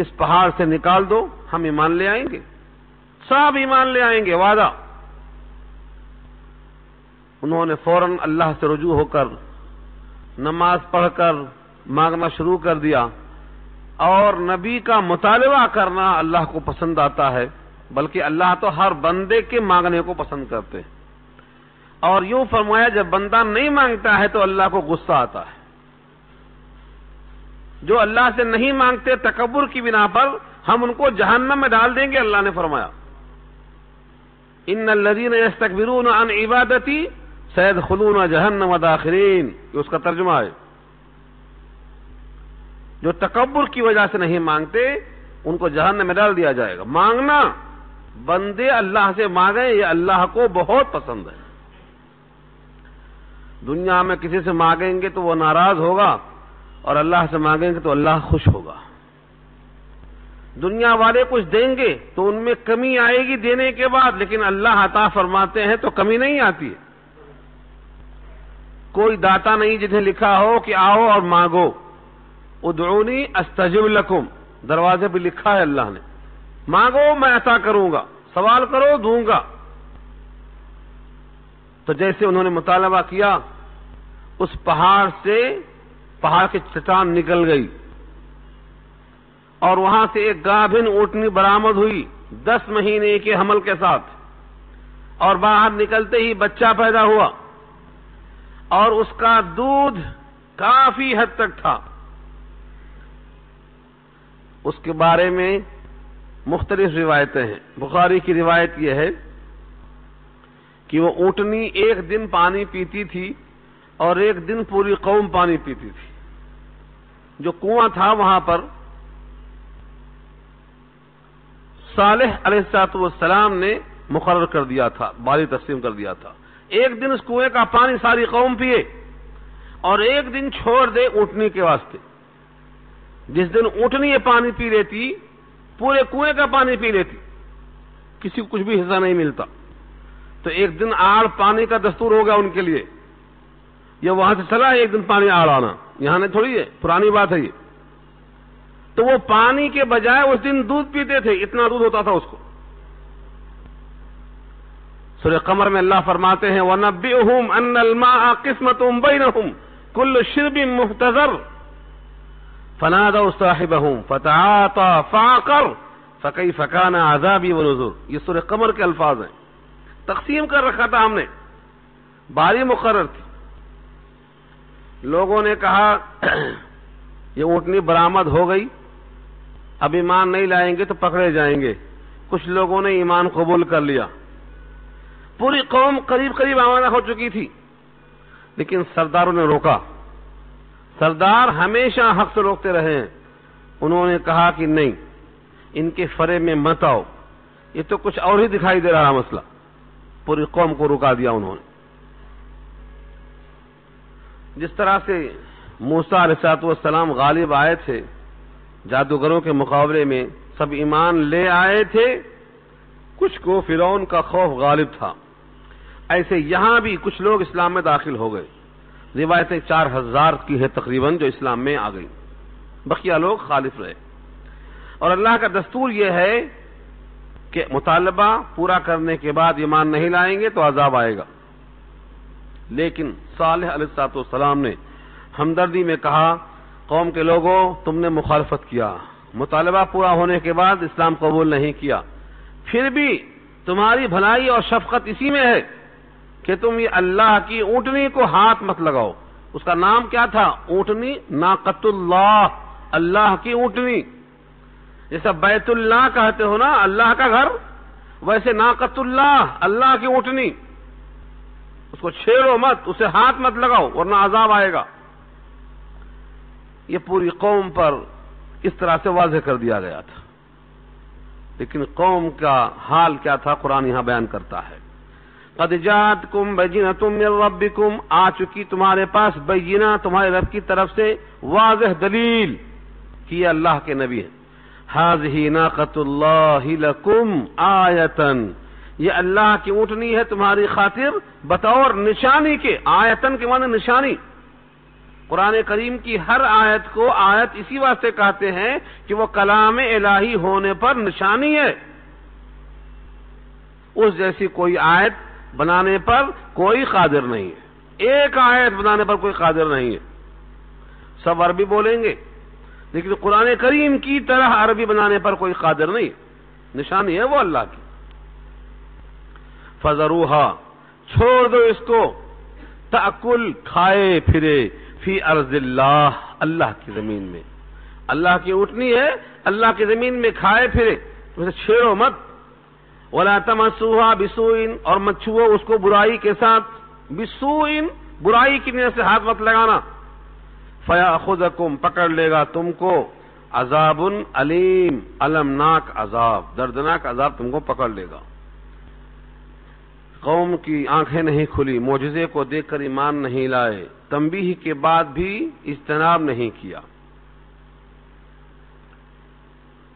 اس پہاڑ سے نکال دو، ہم ایمان لے آئیں گے، سب ایمان لے آئیں گے، وعدہ۔ انہوں نے فوراً اللہ سے رجوع ہو کر نماز پڑھ کر مانگنا شروع کر دیا، اور نبی کا مطالبہ کرنا اللہ کو پسند آتا ہے، بلکہ اللہ تو ہر بندے کے مانگنے کو پسند کرتے ہیں۔ اور یوں فرمایا جب بندہ نہیں مانگتا ہے تو اللہ کو غصہ آتا ہے۔ جو اللہ سے نہیں مانگتے تکبر کی بنا پر، ہم ان کو جہنم میں ڈال دیں گے، اللہ نے فرمایا ان الذین یستکبرون عن عبادتی سیدخلون جہنم داخرین، یہ اس کا ترجمہ ہے۔ جو تکبر کی وجہ سے نہیں مانگتے ان کو جہنم میں ڈال دیا جائے گا۔ مانگنا، بندے اللہ سے مانگیں، یہ اللہ کو بہت پسند ہے۔ دنیا میں کسی سے مانگیں گے تو وہ ناراض ہوگا، اور اللہ سے مانگیں گے تو اللہ خوش ہوگا۔ دنیا والے کچھ دیں گے تو ان میں کمی آئے گی دینے کے بعد، لیکن اللہ عطا فرماتے ہیں تو کمی نہیں آتی ہے۔ کوئی داتا نہیں جنہیں لکھا ہو کہ آؤ اور مانگو، ادعونی استجب لکم، دروازے پہ لکھا ہے اللہ نے، مانگو میں عطا کروں گا، سوال کرو دوں گا۔ تو جیسے انہوں نے مطالبہ کیا، اس پہاڑ سے پہاڑ کی چٹان نکل گئی، اور وہاں سے ایک گابھن اونٹنی برآمد ہوئی 10 مہینے کے حمل کے ساتھ، اور باہر نکلتے ہی بچہ پیدا ہوا، اور اس کا دودھ کافی حد تک تھا۔ اس کے بارے میں مختلف روایتیں ہیں۔ بخاری کی روایت یہ ہے کہ وہ اونٹنی ایک دن پانی پیتی تھی اور ایک دن پوری قوم پانی پیتی تھی۔ جو کنواں تھا وہاں پر صالح علیہ السلام نے مقرر کر دیا تھا، باری تقسیم کر دیا تھا، ایک دن اس کنویں کا پانی ساری قوم پیے، اور ایک دن چھوڑ دے اونٹنی کے واسطے۔ جس دن اونٹنی یہ پانی پی لیتی، پورے کنویں کا پانی پی لیتی، کسی کو کچھ بھی حصہ نہیں ملتا۔ تو ایک دن آڑ پانی کا دستور ہوگا ان کے لیے، یہ وہاں سے چلا ایک دن پانی آڑ آنا، یہاں نہیں تھوڑی ہے، پرانی بات ہے یہ۔ تو وہ پانی کے بجائے اس دن دودھ پیتے تھے، اتنا دودھ ہوتا تھا اس کو۔ سورہ قمر میں اللہ فرماتے ہیں وَنَبِّئُهُمْ أَنَّ الْمَاءَ قِسْمَةٌ بَيْنَهُمْ كُلُّ شِرْبٍ مُحْتَضَرٌ فَنَادَوْا صَاحِبَهُمْ فَتَعَاطَىٰ فَعَقَرَ فَكَيْفَ كَانَ عَذَابِي وَنُذُرِ۔ یہ سورہ قمر کے الفاظ ہیں۔ تقسیم کر رکھا تھا ہم نے، باری مقرر تھی۔ لوگوں نے کہا یہ اونٹنی برآمد ہو گئی، اب ایمان نہیں لائیں گے تو پکڑے جائیں گے۔ کچھ لوگوں نے ایمان قبول کر لیا، پوری قوم قریب قریب آمادہ ہو چکی تھی، لیکن سرداروں نے روکا۔ سردار ہمیشہ حق سے روکتے رہے ہیں۔ انہوں نے کہا کہ نہیں، ان کے فرے میں مت آؤ، یہ تو کچھ اور ہی دکھائی دے رہا مسئلہ۔ پوری قوم کو رکا دیا انہوں نے۔ جس طرح سے موسیٰ علیہ السلام غالب آئے تھے جادوگروں کے مقابلے میں، سب ایمان لے آئے تھے، کچھ کو فرعون کا خوف غالب تھا، ایسے یہاں بھی کچھ لوگ اسلام میں داخل ہو گئے۔ روایتیں 4000 کی ہے تقریباً جو اسلام میں آ گئی، بقیہ لوگ خالف رہے۔ اور اللہ کا دستور یہ ہے کہ مطالبہ پورا کرنے کے بعد ایمان نہیں لائیں گے تو عذاب آئے گا۔ لیکن صالح علیہ السلام نے ہمدردی میں کہا قوم کے لوگوں تم نے مخالفت کیا، مطالبہ پورا ہونے کے بعد اسلام قبول نہیں کیا، پھر بھی تمہاری بھلائی اور شفقت اسی میں ہے کہ تم یہ اللہ کی اونٹنی کو ہاتھ مت لگاؤ۔ اس کا نام کیا تھا؟ اونٹنی ناقۃ اللہ، اللہ کی اونٹنی۔ جیسا بیت اللہ کہتے ہو نا اللہ کا گھر، ویسے ناقۃ اللہ، اللہ کی اونٹنی، اس کو چھیڑو مت، اسے ہاتھ مت لگاؤ ورنہ عذاب آئے گا۔ یہ پوری قوم پر اس طرح سے واضح کر دیا گیا تھا، لیکن قوم کا حال کیا تھا قرآن یہاں بیان کرتا ہے۔ قد جاءتکم بینۃ من ربکم، آ چکی تمہارے پاس بینہ، تمہارے رب کی طرف سے واضح دلیل کہ یہ اللہ کے نبی ہیں۔ ھذہ ناقۃ اللہ لکم آیۃ، یہ اللہ کی اونٹنی ہے تمہاری خاطر بطور نشانی کے، آیتن کے معنی نشانی، قرآن کریم کی ہر آیت کو آیت اسی واسطے کہتے ہیں کہ وہ کلام الہی ہونے پر نشانی ہے. اس جیسی کوئی آیت بنانے پر کوئی قادر نہیں ہے. ایک آیت بنانے پر کوئی قادر نہیں ہے. سب عربی بولیں گے لیکن قرآن کریم کی طرح عربی بنانے پر کوئی قادر نہیں. نشانی ہے وہ اللہ کی. فذروہا چھوڑ دو اس کو، تأکل کھائے پھرے فی ارض اللہ اللہ کی زمین میں. اللہ کی اٹھنی ہے، اللہ کی زمین میں کھائے پھرے، اسے چھیڑو مت. ولا تمسوها بسوء اور مت چھو اس کو برائی کے ساتھ. بسوء برائی کی نیت سے ہاتھ مت لگانا. فیاخذکم پکڑ لے گا تم کو عذاب علیم المناک عذاب، دردناک عذاب تم کو پکڑ لے گا. قوم کی آنکھیں نہیں کھلی، معجزے کو دیکھ کر ایمان نہیں لائے، تنبیہ کے بعد بھی اجتناب نہیں کیا.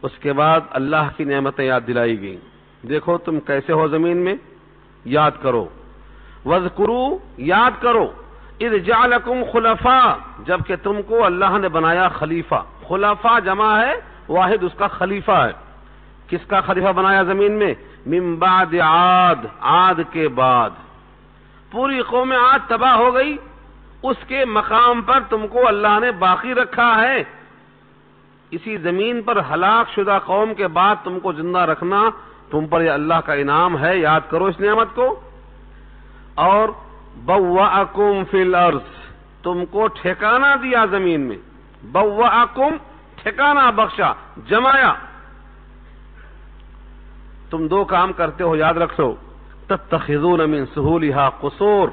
اس کے بعد اللہ کی نعمتیں یاد دلائی گئیں. دیکھو تم کیسے ہو زمین میں، یاد کرو. وَاذْكُرُوا یاد کرو، اذ جعلکم خلفاء جبکہ تم کو اللہ نے بنایا خلیفہ. خلفاء جمع ہے، واحد اس کا خلیفہ ہے. کس کا خلیفہ بنایا زمین میں؟ من بعد عاد، عاد کے بعد. پوری قوم عاد تباہ ہو گئی، اس کے مقام پر تم کو اللہ نے باقی رکھا ہے. اسی زمین پر ہلاک شدہ قوم کے بعد تم کو زندہ رکھنا تم پر یہ اللہ کا انعام ہے. یاد کرو اس نعمت کو. اور بوأکم فی الارض تم کو ٹھکانہ دیا زمین میں. بوأکم ٹھکانہ بخشا، جمایا. تم دو کام کرتے ہو، یاد رکھو. تتخذون من سہولها قصور،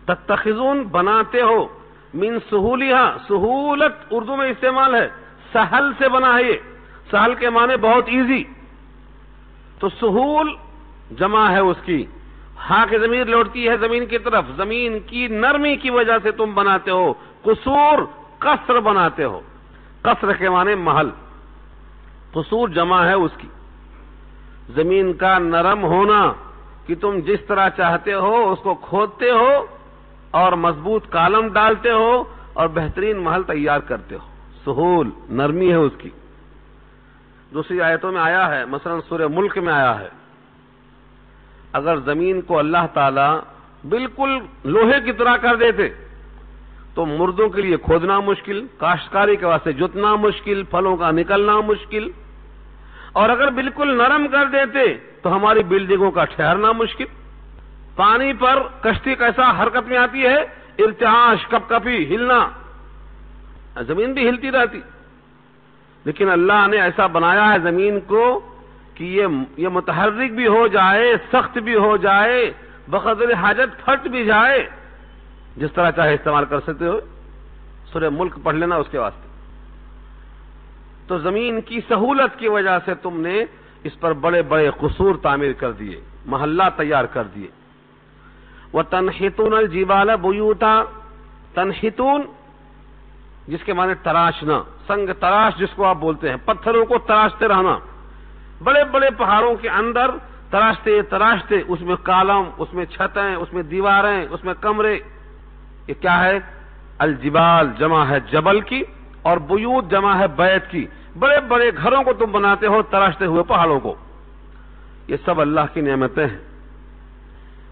تتخذون بناتے ہو، من سہولها سہولت اردو میں استعمال ہے، سہل سے بنا ہے. یہ سہل کے معنی بہت ایزی، تو سہول جمع ہے اس کی. ہاں کی ضمیر لوٹتی ہے زمین کی طرف. زمین کی نرمی کی وجہ سے تم بناتے ہو قصور، قصر بناتے ہو. قصر کے معنی محل، قصور جمع ہے اس کی. زمین کا نرم ہونا کہ تم جس طرح چاہتے ہو اس کو کھودتے ہو اور مضبوط کالم ڈالتے ہو اور بہترین محل تیار کرتے ہو. سہول نرمی ہے اس کی. دوسری آیتوں میں آیا ہے، مثلا سورہ ملک میں آیا ہے، اگر زمین کو اللہ تعالی بالکل لوہے کی طرح کر دیتے تو مردوں کے لیے کھودنا مشکل، کاشتکاری کے واسطے جتنا مشکل، پھلوں کا نکلنا مشکل. اور اگر بالکل نرم کر دیتے تو ہماری بلڈنگوں کا ٹھہرنا مشکل. پانی پر کشتی کیسا حرکت میں آتی ہے، ارتعاش، کپ کپی، ہلنا، زمین بھی ہلتی رہتی. لیکن اللہ نے ایسا بنایا ہے زمین کو کہ یہ متحرک بھی ہو جائے، سخت بھی ہو جائے، بقدر حاجت پھٹ بھی جائے، جس طرح چاہے استعمال کر سکتے ہو. سورہ ملک پڑھ لینا اس کے واسطے. تو زمین کی سہولت کی وجہ سے تم نے اس پر بڑے بڑے قصور تعمیر کر دیے، محلہ تیار کر دیے. وَتَنْحِتُونَ الْجِبَالَ بُيُوتًا، تنحتون جس کے معنی تراشنا، سنگ تراش جس کو آپ بولتے ہیں، پتھروں کو تراشتے رہنا. بڑے بڑے پہاڑوں کے اندر تراشتے تراشتے اس میں کالم، اس میں چھتیں، اس میں دیواریں، اس میں کمرے. یہ کیا ہے؟ الجبال جمع ہے جبل کی، اور بیوت جمع ہے بیت کی. بڑے بڑے گھروں کو تم بناتے ہو تراشتے ہوئے پہاڑوں کو. یہ سب اللہ کی نعمتیں ہیں.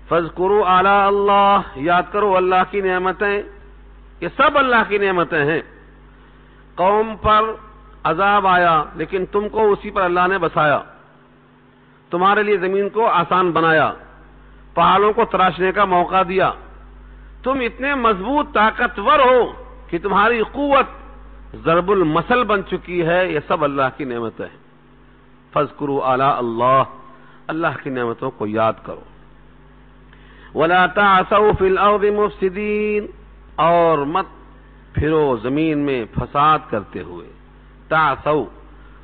فاذکروا آلاء اللہ، یاد کرو اللہ کی نعمتیں. یہ سب اللہ کی نعمتیں ہیں. قوم پر عذاب آیا لیکن تم کو اسی پر اللہ نے بسایا. تمہارے لیے زمین کو آسان بنایا، پہاڑوں کو تراشنے کا موقع دیا. تم اتنے مضبوط طاقتور ہو کہ تمہاری قوت ضرب المثل بن چکی ہے. یہ سب اللہ کی نعمتیں ہیں. فاذکروا آلاء اللہ، اللہ کی نعمتوں کو یاد کرو. ولا تعثوا فی الارض مفسدین، اور مت پھرو زمین میں فساد کرتے ہوئے. تعثوا،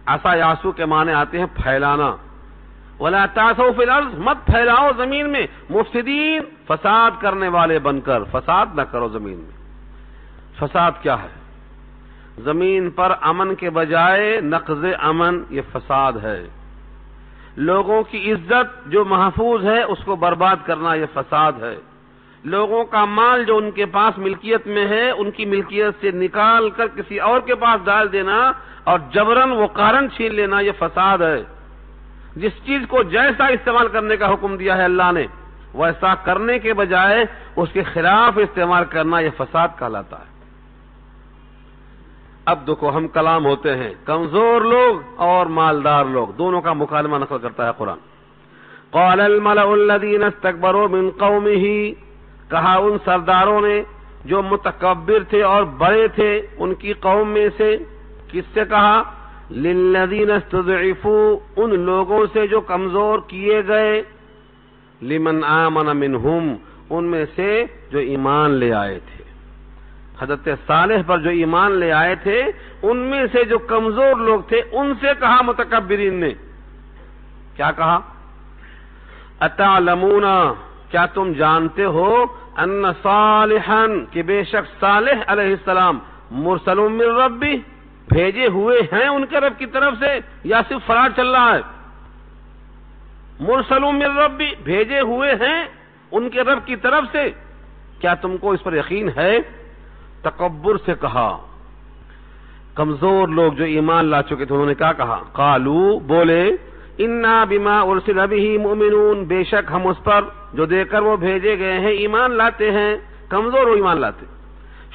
عصا یعصو کے معنی آتے ہیں پھیلانا. ولا تعثوا فی الارض، مت پھیلاؤ زمین میں، مفسدین فساد کرنے والے بن کر. فساد نہ کرو زمین میں. فساد کیا ہے؟ زمین پر امن کے بجائے نقض امن، یہ فساد ہے. لوگوں کی عزت جو محفوظ ہے اس کو برباد کرنا، یہ فساد ہے. لوگوں کا مال جو ان کے پاس ملکیت میں ہے ان کی ملکیت سے نکال کر کسی اور کے پاس ڈال دینا اور جبرن وہ قہرن چھین لینا، یہ فساد ہے۔ جس چیز کو جیسا استعمال کرنے کا حکم دیا ہے اللہ نے، ویسا کرنے کے بجائے اس کے خلاف استعمال کرنا، یہ فساد کہلاتا ہے۔ اب دیکھو ہم کلام ہوتے ہیں، کمزور لوگ اور مالدار لوگ دونوں کا مکالمہ نقل کرتا ہے قرآن۔ قال الملأ الذين استكبروا من قومه، کہا ان سرداروں نے جو متکبر تھے اور بڑے تھے ان کی قوم میں سے، کس سے کہا؟ للذین استضعفوا، ان لوگوں سے جو کمزور کیے گئے، لمن آمن منہم، ان میں سے جو ایمان لے آئے تھے، حضرت صالح پر جو ایمان لے آئے تھے ان میں سے جو کمزور لوگ تھے ان سے کہا متکبرین نے، کیا کہا؟ اتعلمون، کیا تم جانتے ہو ان صالحا، کہ بے شک صالح علیہ السلام مرسل من ربی، بھیجے ہوئے ہیں ان کے رب کی طرف سے، یا صرف فراڈ چل رہا ہے؟ مرسل من ربی، بھیجے ہوئے ہیں ان کے رب کی طرف سے، کیا تم کو اس پر یقین ہے؟ تکبر سے کہا۔ کمزور لوگ جو ایمان لا چکے تھے انہوں نے کیا کہا؟ قالو، بولے، انا بما ارسل به مؤمنون، بے شک ہم اس پر جو دے کر وہ بھیجے گئے ہیں ایمان لاتے ہیں۔ کمزور وہ ایمان لاتے،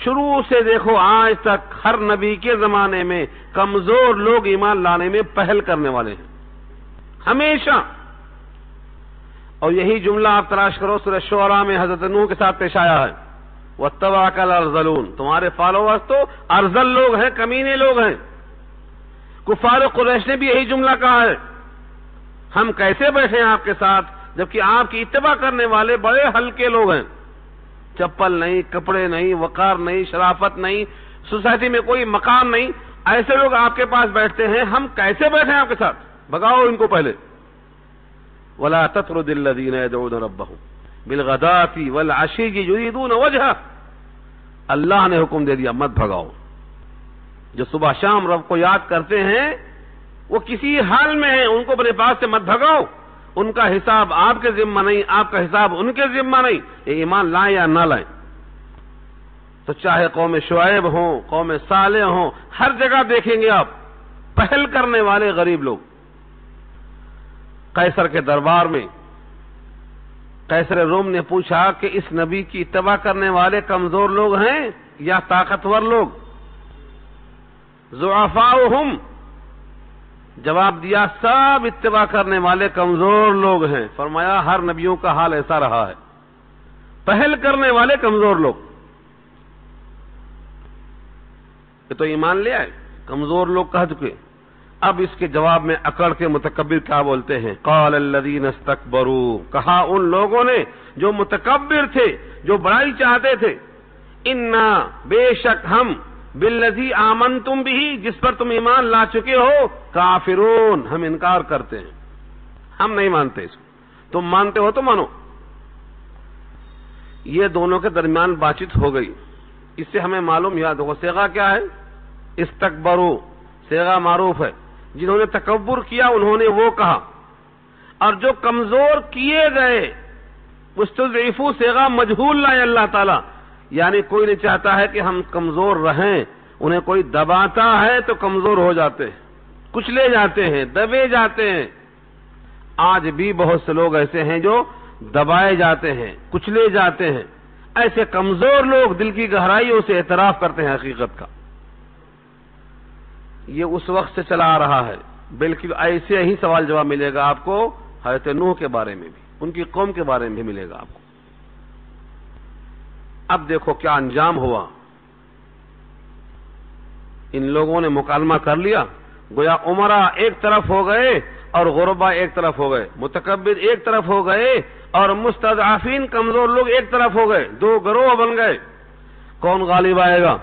شروع سے دیکھو آج تک ہر نبی کے زمانے میں کمزور لوگ ایمان لانے میں پہل کرنے والے ہیں ہمیشہ۔ اور یہی جملہ آپ تلاش کرو سورہ شعراء میں حضرت نوح کے ساتھ پیش آیا ہے، وَاتَّبَعَكَ الْأَرْذَلُونَ، تمہارے فالوورز تو ارذل لوگ ہیں، کمینے لوگ ہیں۔ کفار قریش نے بھی یہی جملہ کہا ہے، ہم کیسے بیٹھے ہیں آپ کے ساتھ جبکہ آپ کی اتباع کرنے والے بڑے ہلکے لوگ ہیں، چپل نہیں، کپڑے نہیں، وقار نہیں، شرافت نہیں، سوسائٹی میں کوئی مقام نہیں، ایسے لوگ آپ کے پاس بیٹھتے ہیں، ہم کیسے بیٹھے ہیں آپ کے ساتھ؟ بھگاؤ ان کو پہلے۔ وَلَا تَطْرُدِ الَّذِينَ يَدْعُونَ رَبَّهُمْ بِالْغَدَاةِ وَالْعَشِيِّ يُرِيدُونَ وَجْهَهُ، اللہ نے حکم دے دیا مت بھگاؤ۔ جو صبح شام رب کو یاد کرتے ہیں وہ کسی حال میں ہیں، ان کو اپنے پاس سے مت بھگاؤ، ان کا حساب آپ کے ذمہ نہیں، آپ کا حساب ان کے ذمہ نہیں، یہ ایمان لائیں یا نہ لائیں۔ تو چاہے قوم شعیب ہوں، قوم صالح ہوں، ہر جگہ دیکھیں گے آپ پہل کرنے والے غریب لوگ۔ قیصر کے دربار میں قیصر روم نے پوچھا کہ اس نبی کی اتباع کرنے والے کمزور لوگ ہیں یا طاقتور لوگ؟ ضعفاؤہم، جواب دیا سب اتباع کرنے والے کمزور لوگ ہیں۔ فرمایا ہر نبیوں کا حال ایسا رہا ہے، پہل کرنے والے کمزور لوگ۔ یہ تو ایمان لے آئے، کمزور لوگ کہہ چکے۔ اب اس کے جواب میں اکڑ کے متکبر کیا بولتے ہیں؟ قال الذین استکبروا، کہا ان لوگوں نے جو متکبر تھے، جو بڑائی چاہتے تھے، انا، بے شک ہم، بالذی آمنتم بھی، جس پر تم ایمان لا چکے ہو، کافرون، ہم انکار کرتے ہیں، ہم نہیں مانتے اس کو، تم مانتے ہو تو مانو۔ یہ دونوں کے درمیان بات چیت ہو گئی، اس سے ہمیں معلوم یاد ہوگا صیغہ کیا ہے؟ استکبروا، صیغہ معروف ہے، جنہوں نے تکبر کیا انہوں نے وہ کہا، اور جو کمزور کیے گئے مستضعفو، صیغہ مجہول لائے اللہ تعالی، یعنی کوئی نہیں چاہتا ہے کہ ہم کمزور رہیں، انہیں کوئی دباتا ہے تو کمزور ہو جاتے ہیں، کچلے جاتے ہیں، دبے جاتے ہیں۔ آج بھی بہت سے لوگ ایسے ہیں جو دبائے جاتے ہیں، کچلے جاتے ہیں۔ ایسے کمزور لوگ دل کی گہرائیوں سے اعتراف کرتے ہیں حقیقت کا۔ یہ اس وقت سے چلا آ رہا ہے، بالکل ایسے ہی سوال جواب ملے گا آپ کو حضرت نوح کے بارے میں بھی، ان کی قوم کے بارے میں بھی ملے گا آپ کو۔ اب دیکھو کیا انجام ہوا، ان لوگوں نے مکالمہ کر لیا، گویا عمرا ایک طرف ہو گئے اور غربا ایک طرف ہو گئے، متکبر ایک طرف ہو گئے اور مستضعفین کمزور لوگ ایک طرف ہو گئے، دو گروہ بن گئے۔ کون غالب آئے گا؟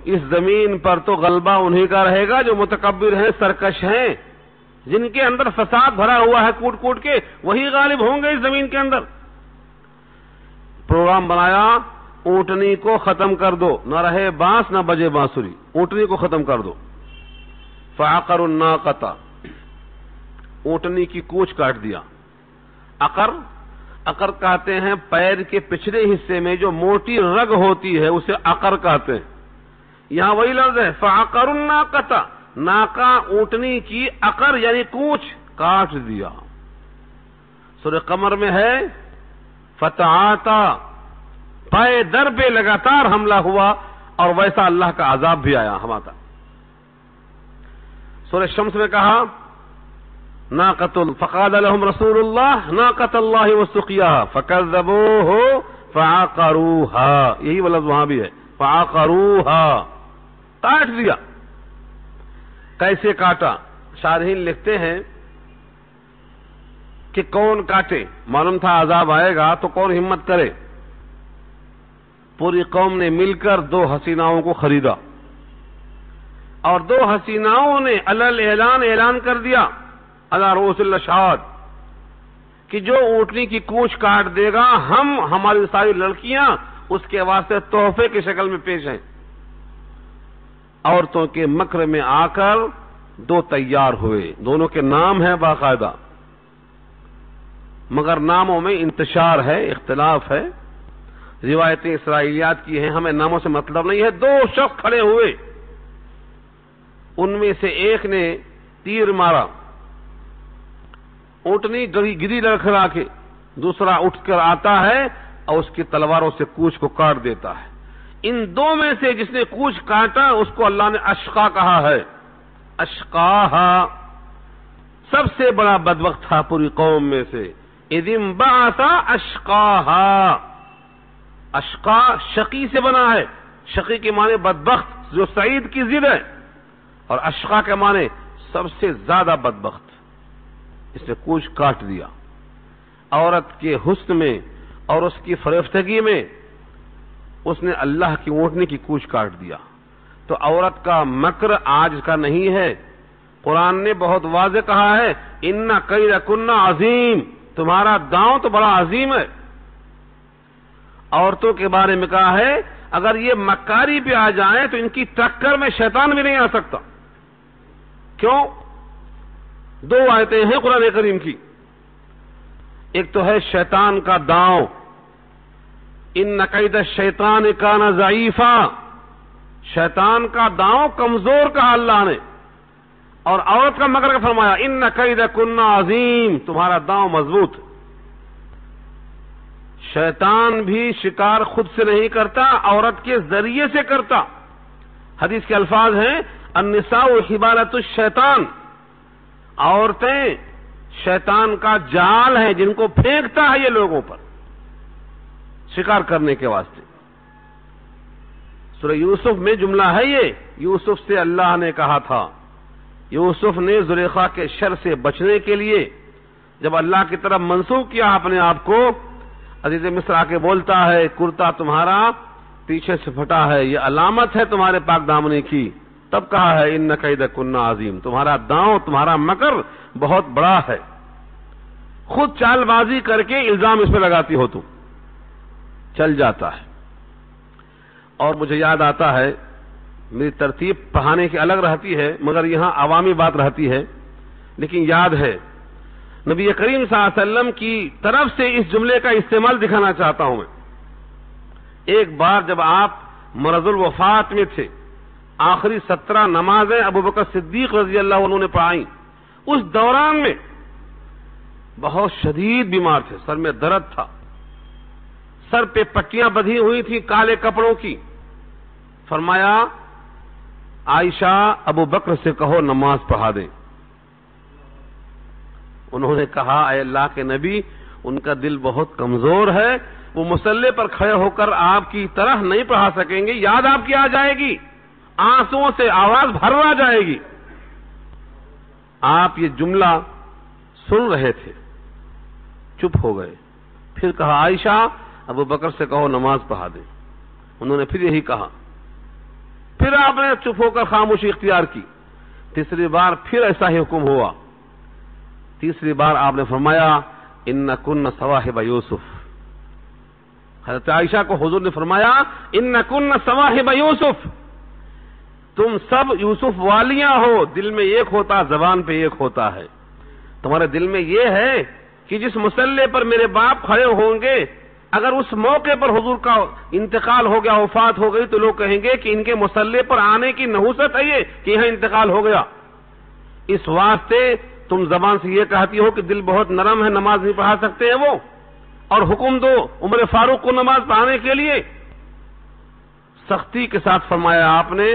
اس زمین پر تو غلبہ انہی کا رہے گا جو متکبر ہیں، سرکش ہیں، جن کے اندر فساد بھرا ہوا ہے کوٹ کوٹ کے، وہی غالب ہوں گے اس زمین کے اندر۔ پروگرام بنایا، اونٹنی کو ختم کر دو، نہ رہے بانس نہ بجے بانسری، اونٹنی کو ختم کر دو۔ فعقروا الناقۃ، اونٹنی کی کوچ کاٹ دیا۔ عقر عقر کہتے ہیں پیر کے پچھلے حصے میں جو موٹی رگ ہوتی ہے اسے عقر کہتے ہیں. یہاں وہی لفظ ہے فعقروا الناقۃ، ناقہ اونٹنی کی عقر یعنی کونچ کاٹ دیا. سورہ قمر میں ہے فتعاتا، پائے در پہ لگاتار حملہ ہوا اور ویسا اللہ کا عذاب بھی آیا ہمارا. سورہ شمس میں کہا ناقۃ فقال لهم رسول اللہ ناقۃ اللہ وسقیاها فکذبوه فعقروها، یہی وہ لفظ وہاں بھی ہے فعقروها، کاٹ دیا. کیسے کاٹا؟ شارحین لکھتے ہیں کہ کون کاٹے، معلوم تھا عذاب آئے گا تو کون ہمت کرے. پوری قوم نے مل کر 2 حسیناؤں کو خریدا اور 2 حسیناؤں نے علل اعلان کر دیا علی رؤوس الاشہاد کہ جو اونٹنی کی کونچ کاٹ دے گا ہم ہماری ساری لڑکیاں اس کے واسطے تحفے کی شکل میں پیش ہیں. عورتوں کے مکر میں آ کر 2 تیار ہوئے، دونوں کے نام ہیں باقاعدہ، مگر ناموں میں انتشار ہے، اختلاف ہے. روایتیں اسرائیلیات کی ہیں، ہمیں ناموں سے مطلب نہیں ہے. 2 شخص کھڑے ہوئے، ان میں سے ایک نے تیر مارا، اونٹنی گری لڑکھڑا کے، دوسرا اٹھ کر آتا ہے اور اس کی تلواروں سے کوچ کو کاٹ دیتا ہے. ان 2 میں سے جس نے کوچ کاٹا اس کو اللہ نے اشقا کہا ہے. اشقاہا، سب سے بڑا بدبخت تھا پوری قوم میں سے. اذ انبعث اشقاہا، اشقا شقی سے بنا ہے، شقی کے معنی بدبخت جو سعید کی ضد ہے، اور اشقا کے معنی سب سے زیادہ بدبخت. اس نے کوچ کاٹ دیا. عورت کے حسن میں اور اس کی فریفتگی میں اس نے اللہ کی اونٹنے کی کوچ کاٹ دیا. تو عورت کا مکر آج کا نہیں ہے. قرآن نے بہت واضح کہا ہے ان کیدکن عظیم، تمہارا داؤں تو بڑا عظیم ہے. عورتوں کے بارے میں کہا ہے اگر یہ مکاری پہ آ جائیں تو ان کی ٹکر میں شیطان بھی نہیں آ سکتا. کیوں؟ 2 آیتیں ہیں قرآن کریم کی. ایک تو ہے شیطان کا داؤں، ان کید الشیطان کان ضعیفا، شیطان کا داؤں کمزور کہا اللہ نے. اور عورت کا مکر کا فرمایا ان کیدکن عظیم، تمہارا داؤں مضبوط. شیطان بھی شکار خود سے نہیں کرتا، عورت کے ذریعے سے کرتا. حدیث کے الفاظ ہیں النساء حبالۃ الشیطان، عورتیں شیطان کا جال ہیں جن کو پھینکتا ہے یہ لوگوں پر شکار کرنے کے واسطے. سورہ یوسف میں جملہ ہے یہ، یوسف سے اللہ نے کہا تھا. یوسف نے زلیخا کے شر سے بچنے کے لیے جب اللہ کی طرف منسوب کیا اپنے آپ کو، عزیز مصر آ کے بولتا ہے کرتا تمہارا پیچھے سے پھٹا ہے، یہ علامت ہے تمہارے پاک دامنی کی. تب کہا ہے ان کیدکن عظیم، تمہارا داؤں تمہارا مکر بہت بڑا ہے. خود چال بازی کر کے الزام اس پہ لگاتی ہو تم. چل جاتا ہے. اور مجھے یاد آتا ہے، میری ترتیب پڑھانے کی الگ رہتی ہے مگر یہاں عوامی بات رہتی ہے، لیکن یاد ہے نبی کریم صلی اللہ علیہ وسلم کی طرف سے اس جملے کا استعمال دکھانا چاہتا ہوں میں. ایک بار جب آپ مرض الوفات میں تھے، آخری 17 نمازیں ابوبکر صدیق رضی اللہ عنہ نے پڑھائیں. اس دوران میں بہت شدید بیمار تھے، سر میں درد تھا، سر پہ پٹیاں بندھی ہوئی تھی کالے کپڑوں کی. فرمایا عائشہ ابو بکر سے کہو نماز پڑھا دیں. انہوں نے کہا اے اللہ کے نبی ان کا دل بہت کمزور ہے، وہ مصلی پر کھڑے ہو کر آپ کی طرح نہیں پڑھا سکیں گے، یاد آپ کی آ جائے گی، آنسوؤں سے آواز بھروا جائے گی. آپ یہ جملہ سن رہے تھے، چپ ہو گئے. پھر کہا عائشہ ابو بکر سے کہو نماز پڑھا دیں. انہوں نے پھر یہی کہا. پھر آپ نے چپ ہو کر خاموشی اختیار کی. تیسری بار پھر ایسا ہی حکم ہوا. تیسری بار آپ نے فرمایا انکن صواحب یوسف. حضرت عائشہ کو حضور نے فرمایا انکن صواحب یوسف، تم سب یوسف والیاں ہو، دل میں ایک ہوتا زبان پہ ایک ہوتا ہے. تمہارے دل میں یہ ہے کہ جس مسلح پر میرے باپ کھڑے ہوں گے اگر اس موقع پر حضور کا انتقال ہو گیا، وفات ہو گئی، تو لوگ کہیں گے کہ ان کے مسلح پر آنے کی نحوست ہے یہ کہ یہاں انتقال ہو گیا۔ اس واسطے تم زبان سے یہ کہتی ہو کہ دل بہت نرم ہے، نماز نہیں پڑھا سکتے ہیں وہ، اور حکم دو عمر فاروق کو نماز پڑھانے کے لیے۔ سختی کے ساتھ فرمایا آپ نے،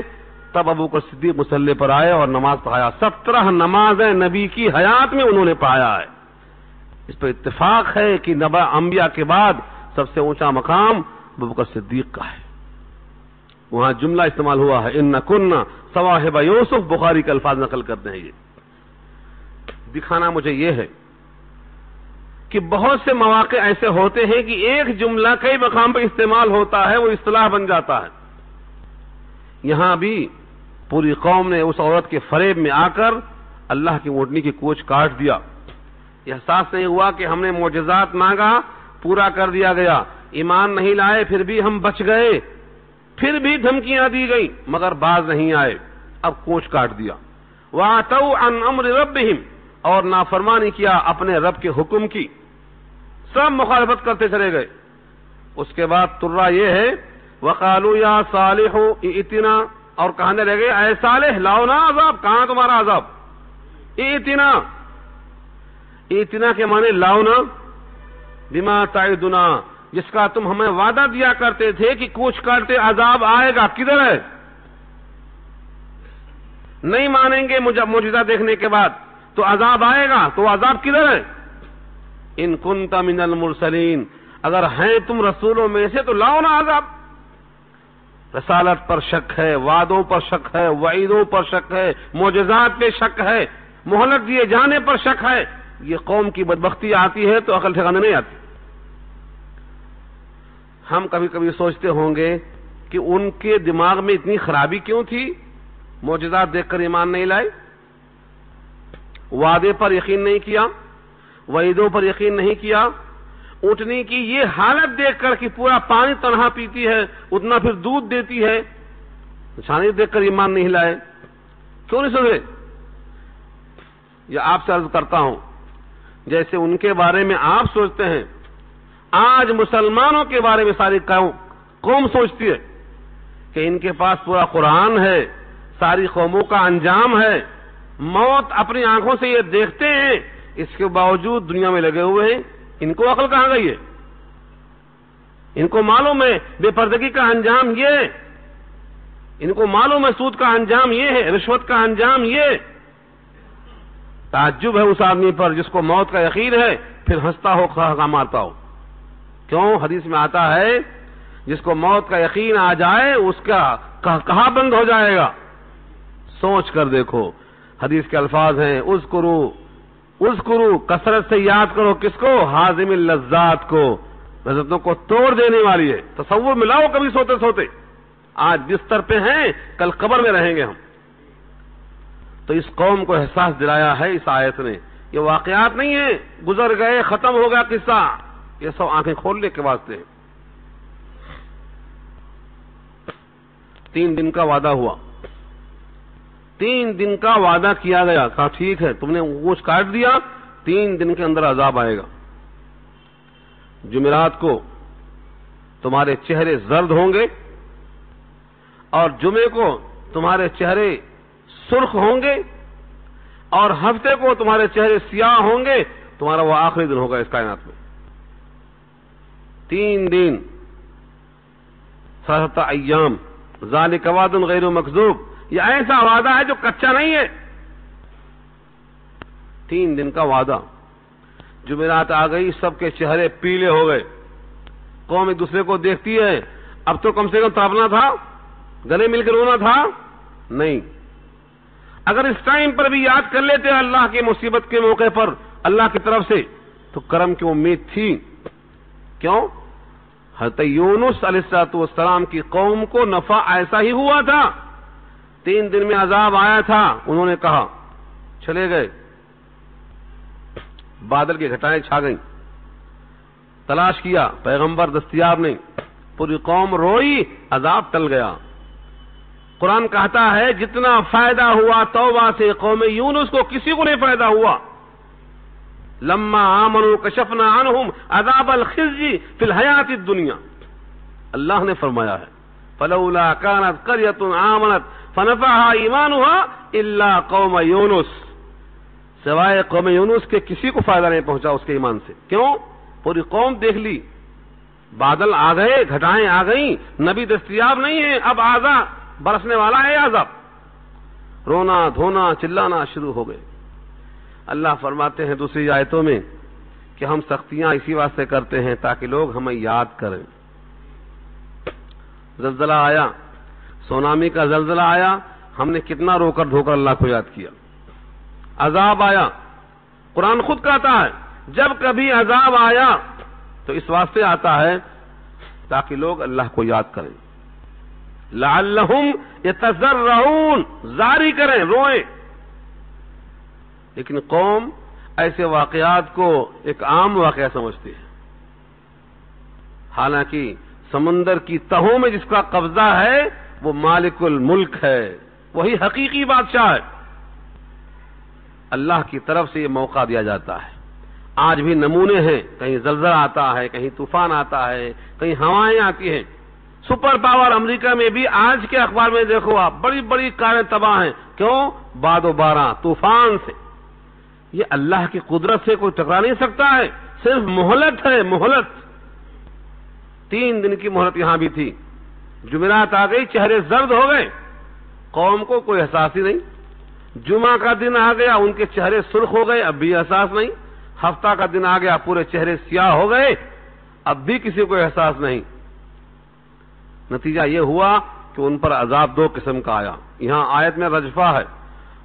تب ابو بکر صدیق مسلح پر آئے اور نماز پڑھایا۔ 17 نمازیں نبی کی حیات میں انہوں نے پڑھایا ہے۔ اس پر اتفاق ہے کہ نبا انبیاء کے بعد سب سے اونچا مقام ابو بکر صدیق کا ہے۔ وہاں جملہ استعمال ہوا ہے ان کنا صواحب یوسف، بخاری کے الفاظ نقل کرتے ہیں۔ یہ دکھانا مجھے یہ ہے کہ بہت سے مواقع ایسے ہوتے ہیں کہ ایک جملہ کئی مقام پر استعمال ہوتا ہے، وہ اصطلاح بن جاتا ہے۔ یہاں بھی پوری قوم نے اس عورت کے فریب میں آ کر اللہ کی اونٹنی کی کوچ کاٹ دیا۔ احساس نہیں ہوا کہ ہم نے معجزات مانگا، پورا کر دیا گیا، ایمان نہیں لائے پھر بھی ہم بچ گئے، پھر بھی دھمکیاں دی گئی مگر باز نہیں آئے، اب کوچ کاٹ دیا۔ وَعَتَوْا عَنْ أَمْرِ رَبِّهِمْ، اور نافرمانی کیا اپنے رب کے حکم کی، سب مخالفت کرتے چلے گئے۔ اس کے بعد ترہ یہ ہے وَقَالُوا يَا صَالِحُ ائْتِنَا، اور کہنے لگے اے صالح لاؤ نا عذاب، کہاں تمہارا عذاب؟ ائتنا، ائتنا کے معنی لاؤ نا، بما تعدنا، جس کا تم ہمیں وعدہ دیا کرتے تھے کہ کوچ کرتے عذاب آئے گا، کدھر ہے؟ نہیں مانیں گے معجزہ دیکھنے کے بعد تو عذاب آئے گا، تو عذاب کدھر ہے؟ ان کنت من المرسلین، اگر ہیں تم رسولوں میں سے تو لاؤ نا عذاب۔ رسالت پر شک ہے، وعدوں پر شک ہے، وعیدوں پر شک ہے، معجزات پہ شک ہے، مہلت دیے جانے پر شک ہے۔ یہ قوم کی بدبختی آتی ہے تو عقل ٹھکانے نہیں آتی۔ ہم کبھی کبھی سوچتے ہوں گے کہ ان کے دماغ میں اتنی خرابی کیوں تھی، معجزات دیکھ کر ایمان نہیں لائے، وعدے پر یقین نہیں کیا، وعیدوں پر یقین نہیں کیا، اونٹنی کی یہ حالت دیکھ کر کہ پورا پانی تنہا پیتی ہے، اتنا پھر دودھ دیتی ہے، نشانی دیکھ کر ایمان نہیں لائے، کیوں نہیں سمجھے؟ یہ آپ سے عرض کرتا ہوں، جیسے ان کے بارے میں آپ سوچتے ہیں، آج مسلمانوں کے بارے میں ساری قوم سوچتی ہے کہ ان کے پاس پورا قرآن ہے، ساری قوموں کا انجام ہے، موت اپنی آنکھوں سے یہ دیکھتے ہیں، اس کے باوجود دنیا میں لگے ہوئے ہیں۔ ان کو عقل کہاں گئی ہے؟ ان کو معلوم ہے بے پردگی کا انجام یہ، ان کو معلوم ہے سود کا انجام یہ ہے، رشوت کا انجام یہ۔ تعجب ہے اس آدمی پر جس کو موت کا یقین ہے پھر ہنستا ہو خواہ مارتا ہو۔ کیوں؟ حدیث میں آتا ہے جس کو موت کا یقین آ جائے اس کا کہا بند ہو جائے گا۔ سوچ کر دیکھو، حدیث کے الفاظ ہیں اذکرو، کثرت سے یاد کرو، کس کو؟ حازم اللذات کو، لذتوں کو توڑ دینے والی ہے۔ تصور ملاؤ کبھی سوتے سوتے، آج بستر پہ ہیں کل قبر میں رہیں گے ہم۔ تو اس قوم کو احساس دلایا ہے اس آیت نے، یہ واقعات نہیں ہیں گزر گئے ختم ہو گیا قصہ، یہ سب آنکھیں کھولنے کے واسطے۔ 3 دن کا وعدہ ہوا، 3 دن کا وعدہ کیا گیا، کہا ٹھیک ہے تم نے گوشت کاٹ دیا، 3 دن کے اندر عذاب آئے گا۔ جمعرات کو تمہارے چہرے زرد ہوں گے اور جمعے کو تمہارے چہرے سرخ ہوں گے اور ہفتے کو تمہارے چہرے سیاہ ہوں گے، تمہارا وہ آخری دن ہوگا اس کائنات میں۔ 3 دن، 7 ایام، ذالک وعد غیر مکذوب، یہ ایسا وعدہ ہے جو کچا نہیں ہے۔ 3 دن کا وعدہ، جمعرات آ گئی، سب کے چہرے پیلے ہو گئے، قوم ایک دوسرے کو دیکھتی ہے، اب تو کم سے کم تڑپنا تھا، گلے مل کے رونا تھا، نہیں۔ اگر اس ٹائم پر بھی یاد کر لیتے اللہ کی مصیبت کے موقع پر اللہ کی طرف سے تو کرم کی امید تھی۔ کیوں؟ حضرت یونس علیہ السلام کی قوم کو نفع ایسا ہی ہوا تھا، 3 دن میں عذاب آیا تھا، انہوں نے کہا چلے گئے، بادل کی گھٹائیں چھا گئیں، تلاش کیا پیغمبر دستیاب نہیں، پوری قوم روئی، عذاب ٹل گیا۔ قرآن کہتا ہے جتنا فائدہ ہوا توبہ سے قوم یونس کو کسی کو نہیں فائدہ ہوا، لما آمنوا کشفنا عنہم عذاب الخزي فی الحیات الدنیا. اللہ نے فرمایا ہے فلولا كانت قرية آمنت فنفعها ایمانها الا قوم یونس، سوائے قوم یونس کے کسی کو فائدہ نہیں پہنچا اس کے ایمان سے. کیوں؟ پوری قوم دیکھ لی، بادل آ گئے، گھٹائیں آ گئیں، نبی دستیاب نہیں ہے، اب عذاب برسنے والا ہے، عذاب، رونا دھونا چلانا شروع ہو گئے. اللہ فرماتے ہیں دوسری آیتوں میں کہ ہم سختیاں اسی واسطے کرتے ہیں تاکہ لوگ ہمیں یاد کریں. زلزلہ آیا، سونامی کا زلزلہ آیا، ہم نے کتنا رو کر دھو کر اللہ کو یاد کیا. عذاب آیا، قرآن خود کہتا ہے جب کبھی عذاب آیا تو اس واسطے آتا ہے تاکہ لوگ اللہ کو یاد کریں. لعلہم یتضرعون، زاری کریں، روئیں. لیکن قوم ایسے واقعات کو ایک عام واقعہ سمجھتی ہے، حالانکہ سمندر کی تہوں میں جس کا قبضہ ہے وہ مالک الملک ہے، وہی حقیقی بادشاہ ہے. اللہ کی طرف سے یہ موقع دیا جاتا ہے. آج بھی نمونے ہیں، کہیں زلزلہ آتا ہے، کہیں طوفان آتا ہے، کہیں ہوائیں آتی ہیں. سپر پاور امریکہ میں بھی آج کے اخبار میں دیکھو آپ، بڑی بڑی کاریں تباہ ہیں. کیوں؟ باد و باران، طوفان سے. یہ اللہ کی قدرت سے کوئی ٹکرا نہیں سکتا ہے، صرف مہلت ہے، مہلت. 3 دن کی مہلت یہاں بھی تھی. جمعرات آ گئی، چہرے زرد ہو گئے، قوم کو کوئی احساس ہی نہیں. جمعہ کا دن آ گیا، ان کے چہرے سرخ ہو گئے، اب بھی احساس نہیں. ہفتہ کا دن آ گیا، پورے چہرے سیاہ ہو گئے، اب بھی کسی کو احساس نہیں. نتیجہ یہ ہوا کہ ان پر عذاب 2 قسم کا آیا. یہاں آیت میں رجفہ ہے،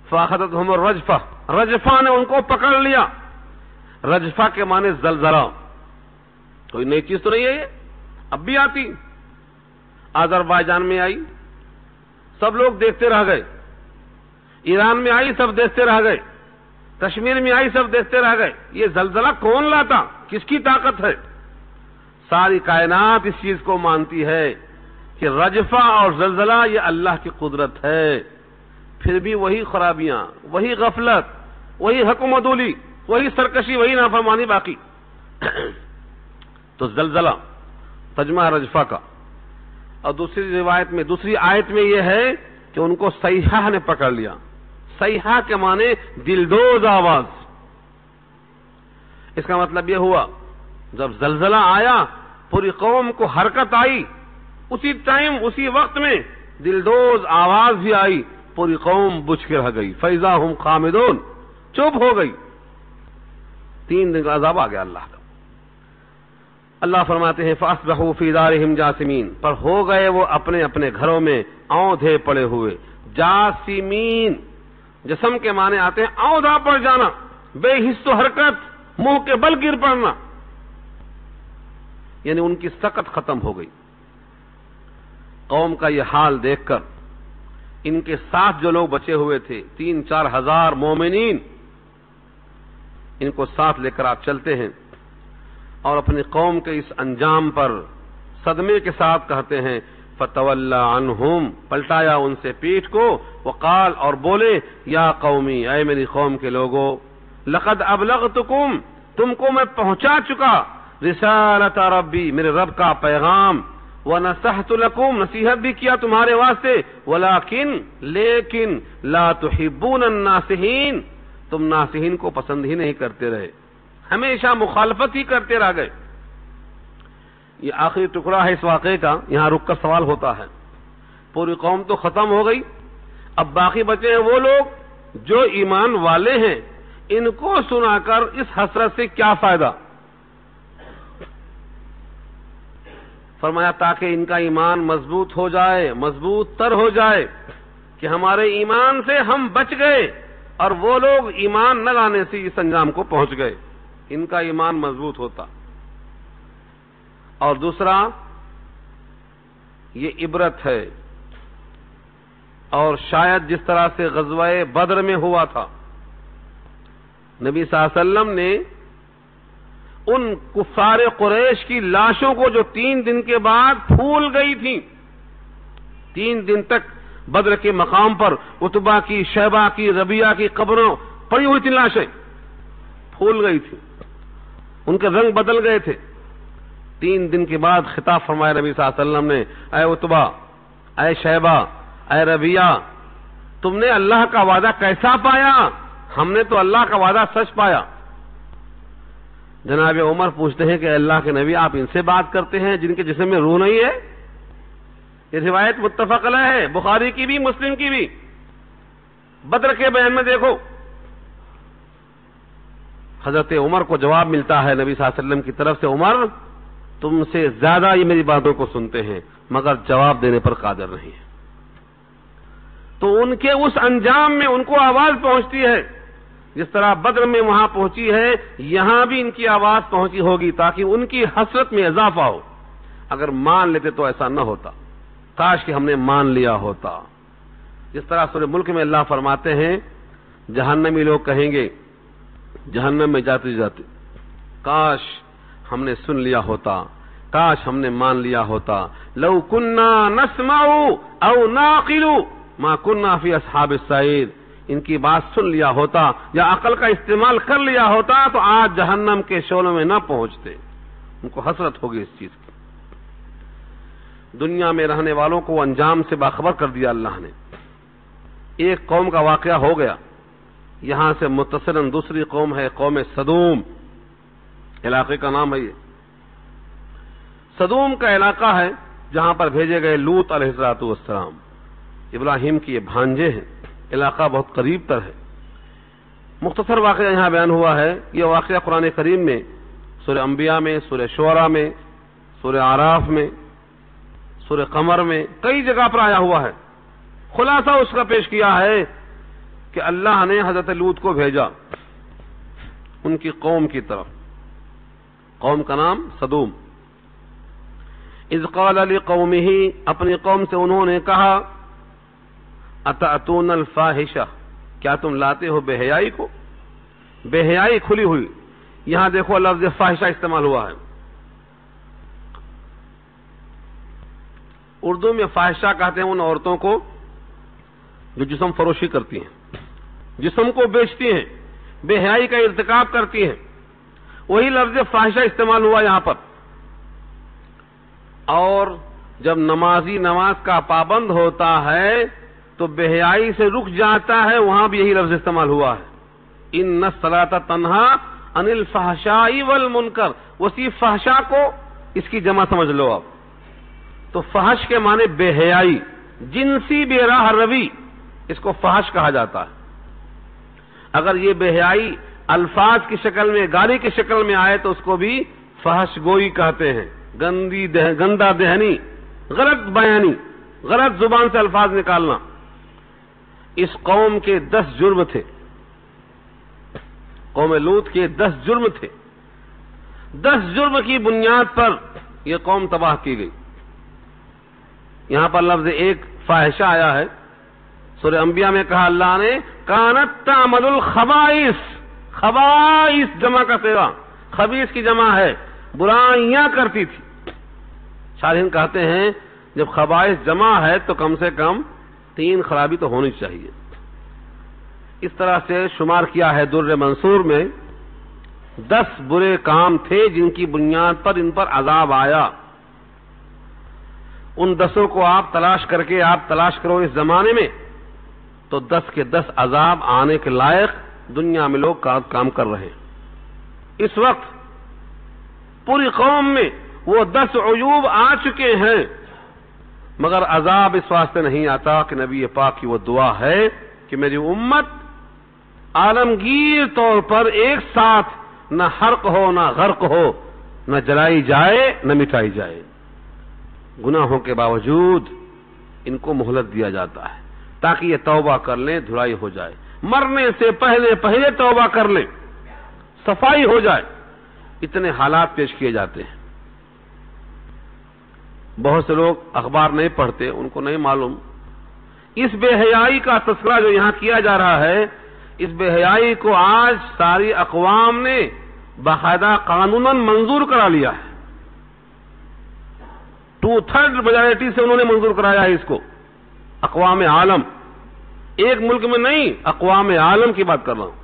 فاخذتهم الرجفہ، رجفہ نے ان کو پکڑ لیا. رجفہ کے معنی زلزلہ، کوئی نئی چیز تو نہیں ہے، یہ اب بھی آتی. آذربائیجان میں آئی، سب لوگ دیکھتے رہ گئے. ایران میں آئی، سب دیکھتے رہ گئے. کشمیر میں آئی، سب دیکھتے رہ گئے. یہ زلزلہ کون لاتا؟ کس کی طاقت ہے؟ ساری کائنات اس چیز کو مانتی ہے کہ رجفہ اور زلزلہ یہ اللہ کی قدرت ہے. پھر بھی وہی خرابیاں، وہی غفلت، وہی حکومتولی، وہی سرکشی، وہی نافرمانی باقی. تو زلزلہ ترجمہ رجفہ کا. اور دوسری روایت میں، دوسری آیت میں یہ ہے کہ ان کو صیحہ نے پکڑ لیا. صیحہ کے معنی دلدوز آواز. اس کا مطلب یہ ہوا جب زلزلہ آیا پوری قوم کو حرکت آئی، اسی ٹائم اسی وقت میں دلدوز آواز بھی آئی، پوری قوم بجھ کے رہ گئی. فَإِذَا هُمْ خَامِدُونَ، چپ ہو گئی. 3 دن کا عذاب آ گیا اللہ کا. اللہ فرماتے ہیں فَأَصْبَحُوا فِي دَارِهِمْ جَاثِمِينَ، پر ہو گئے وہ اپنے اپنے گھروں میں اوندھے پڑے ہوئے. جاسمین، جسم کے معنی آتے ہیں اوندھا پڑ جانا، بے حس و حرکت، منہ کے بل گر پڑنا، یعنی ان کی سکت ختم ہو گئی. قوم کا یہ حال دیکھ کر ان کے ساتھ جو لوگ بچے ہوئے تھے 3-4 ہزار مومنین، ان کو ساتھ لے کر آپ چلتے ہیں اور اپنی قوم کے اس انجام پر صدمے کے ساتھ کہتے ہیں فَتَوَلَّى عَنْهُمْ، پلٹایا ان سے پیٹھ کو، وقال، اور بولے یا قومی، اے میری قوم کے لوگوں، لقد ابلغتکم، تم کو میں پہنچا چکا، رسالت ربی، میرے رب کا پیغام، وَنَصَحْتُ لَكُمْ، نصیحت بھی کیا تمہارے واسطے، وَلَكِنْ، لیکن، لَا تُحِبُّونَ النَّاصِحِينَ، تم ناصحین کو پسند ہی نہیں کرتے رہے، ہمیشہ مخالفت ہی کرتے رہ گئے. یہ آخری ٹکڑا ہے اس واقعے کا، یہاں رک کر سوال ہوتا ہے پوری قوم تو ختم ہو گئی، اب باقی بچے ہیں وہ لوگ جو ایمان والے ہیں، ان کو سنا کر اس حسرت سے کیا فائدہ؟ فرمایا تاکہ ان کا ایمان مضبوط ہو جائے، مضبوط تر ہو جائے کہ ہمارے ایمان سے ہم بچ گئے اور وہ لوگ ایمان نہ لانے سے اس انجام کو پہنچ گئے، ان کا ایمان مضبوط ہوتا. اور دوسرا یہ عبرت ہے، اور شاید جس طرح سے غزوہ بدر میں ہوا تھا، نبی صلی اللہ علیہ وسلم نے ان کفار قریش کی لاشوں کو جو 3 دن کے بعد پھول گئی تھیں، 3 دن تک بدر کے مقام پر عتبہ کی، شیبہ کی، ربیعہ کی قبروں پڑی ہوئی تھی لاشیں، پھول گئی تھی، ان کے رنگ بدل گئے تھے۔ 3 دن کے بعد خطاب فرمایا نبی صلی اللہ علیہ وسلم نے، اے عتبہ، اے شیبہ، اے ربیعہ، تم نے اللہ کا وعدہ کیسا پایا؟ ہم نے تو اللہ کا وعدہ سچ پایا۔ جناب عمر پوچھتے ہیں کہ اللہ کے نبی، آپ ان سے بات کرتے ہیں جن کے جسم میں روح نہیں ہے؟ یہ روایت متفق علیہ ہے، بخاری کی بھی مسلم کی بھی۔ بدر کے بیان میں دیکھو، حضرت عمر کو جواب ملتا ہے نبی صلی اللہ علیہ وسلم کی طرف سے، عمر تم سے زیادہ یہ میری باتوں کو سنتے ہیں مگر جواب دینے پر قادر نہیں ہے۔ تو ان کے اس انجام میں ان کو آواز پہنچتی ہے، جس طرح بدر میں وہاں پہنچی ہے، یہاں بھی ان کی آواز پہنچی ہوگی تاکہ ان کی حسرت میں اضافہ ہو۔ اگر مان لیتے تو ایسا نہ ہوتا، کاش کہ ہم نے مان لیا ہوتا۔ جس طرح سورہ ملک میں اللہ فرماتے ہیں، جہنمی لوگ کہیں گے جہنم میں جاتے جاتے، کاش ہم نے سن لیا ہوتا، کاش ہم نے مان لیا ہوتا، لو کننا نسمع او نعقل ما کننا فی اصحاب السعیر، ان کی بات سن لیا ہوتا یا عقل کا استعمال کر لیا ہوتا تو آج جہنم کے شعلوں میں نہ پہنچتے۔ ان کو حسرت ہوگی اس چیز کی۔ دنیا میں رہنے والوں کو انجام سے باخبر کر دیا اللہ نے۔ ایک قوم کا واقعہ ہو گیا، یہاں سے متصلاً دوسری قوم ہے قوم صدوم، علاقے کا نام ہے یہ۔ صدوم کا علاقہ ہے جہاں پر بھیجے گئے لوط علیہ السلام، ابراہیم کی یہ بھانجے ہیں، علاقہ بہت قریب تر ہے۔ مختصر واقعہ یہاں بیان ہوا ہے، یہ واقعہ قرآن کریم میں سورہ انبیاء میں، سورہ شعراء میں، سورہ اعراف میں، سورہ قمر میں کئی جگہ پر آیا ہوا ہے۔ خلاصہ اس کا پیش کیا ہے کہ اللہ نے حضرت لوط کو بھیجا ان کی قوم کی طرف، قوم کا نام صدوم۔ اذ قال لقومه، اپنی قوم سے انہوں نے کہا، اتأتون الفاحشہ، کیا تم لاتے ہو بے حیائی کو؟ بے حیائی کھلی ہوئی، یہاں دیکھو لفظ فاحشہ استعمال ہوا ہے۔ اردو میں فاحشہ کہتے ہیں ان عورتوں کو جو جسم فروشی کرتی ہیں، جسم کو بیچتی ہیں، بے حیائی کا ارتکاب کرتی ہیں، وہی لفظ فاحشہ استعمال ہوا یہاں پر۔ اور جب نمازی نماز کا پابند ہوتا ہے تو بے حیائی سے رک جاتا ہے، وہاں بھی یہی لفظ استعمال ہوا ہے، ان الصلاۃ تنہی عن الفحشاء والمنکر۔ وہی فحشاء کو اس کی جمع سمجھ لو آپ، تو فحش کے معنی بے حیائی، جنسی بے راہ روی، اس کو فحش کہا جاتا ہے۔ اگر یہ بے حیائی الفاظ کی شکل میں، گالی کی شکل میں آئے تو اس کو بھی فحش گوئی کہتے ہیں، گندا دہنی، غلط بیانی، غلط زبان سے الفاظ نکالنا۔ اس قوم کے 10 جرم تھے، قوم لوط کے 10 جرم تھے۔ 10 جرم کی بنیاد پر یہ قوم تباہ کی گئی۔ یہاں پر لفظ ایک فاحشہ آیا ہے، سورہ انبیاء میں کہا اللہ نے، کانت تعمل الخبائث، خبائث جمع کا صیغہ، خبیث کی جمع ہے، برائیاں کرتی تھی۔ شارحین کہتے ہیں جب خبائث جمع ہے تو کم سے کم 3 خرابی تو ہونی چاہیے۔ اس طرح سے شمار کیا ہے در منصور میں 10 برے کام تھے جن کی بنیاد پر ان پر عذاب آیا۔ ان 10 کو آپ تلاش کر کے آپ تلاش کرو اس زمانے میں تو 10 کے 10 عذاب آنے کے لائق دنیا میں لوگ کام کر رہے ہیں۔ اس وقت پوری قوم میں وہ 10 عیوب آ چکے ہیں، مگر عذاب اس واسطے نہیں آتا کہ نبی پاک کی وہ دعا ہے کہ میری امت عالمگیر طور پر ایک ساتھ نہ حرق ہو، نہ غرق ہو، نہ جلائی جائے، نہ مٹائی جائے۔ گناہوں کے باوجود ان کو مہلت دیا جاتا ہے تاکہ یہ توبہ کر لیں، دھلائی ہو جائے، مرنے سے پہلے توبہ کر لیں، صفائی ہو جائے۔ اتنے حالات پیش کیے جاتے ہیں۔ بہت سے لوگ اخبار نہیں پڑھتے، ان کو نہیں معلوم اس بے حیائی کا تذکرہ جو یہاں کیا جا رہا ہے، اس بے حیائی کو آج ساری اقوام نے باقاعدہ قانوناً منظور کرا لیا ہے۔ 2/3 میجارٹی سے انہوں نے منظور کرایا ہے اس کو، اقوام عالم، ایک ملک میں نہیں، اقوام عالم کی بات کر رہا ہوں۔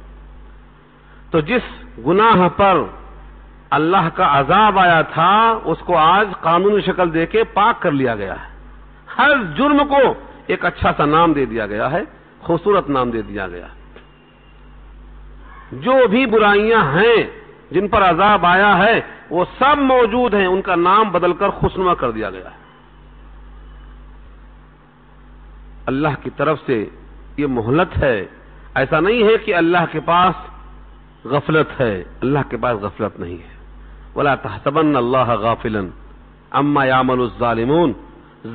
تو جس گناہ پر اللہ کا عذاب آیا تھا اس کو آج قانونی شکل دے کے پاک کر لیا گیا ہے. ہر جرم کو ایک اچھا سا نام دے دیا گیا ہے، خوبصورت نام دے دیا گیا ہے. جو بھی برائیاں ہیں جن پر عذاب آیا ہے وہ سب موجود ہیں، ان کا نام بدل کر خوشنما کر دیا گیا ہے. اللہ کی طرف سے یہ مہلت ہے. ایسا نہیں ہے کہ اللہ کے پاس غفلت ہے، اللہ کے پاس غفلت نہیں ہے. وَلَا تَحْسَبَنَّ اللَّهَ غَافِلًا عَمَّا يَعْمَلُ الظَّالِمُونَ،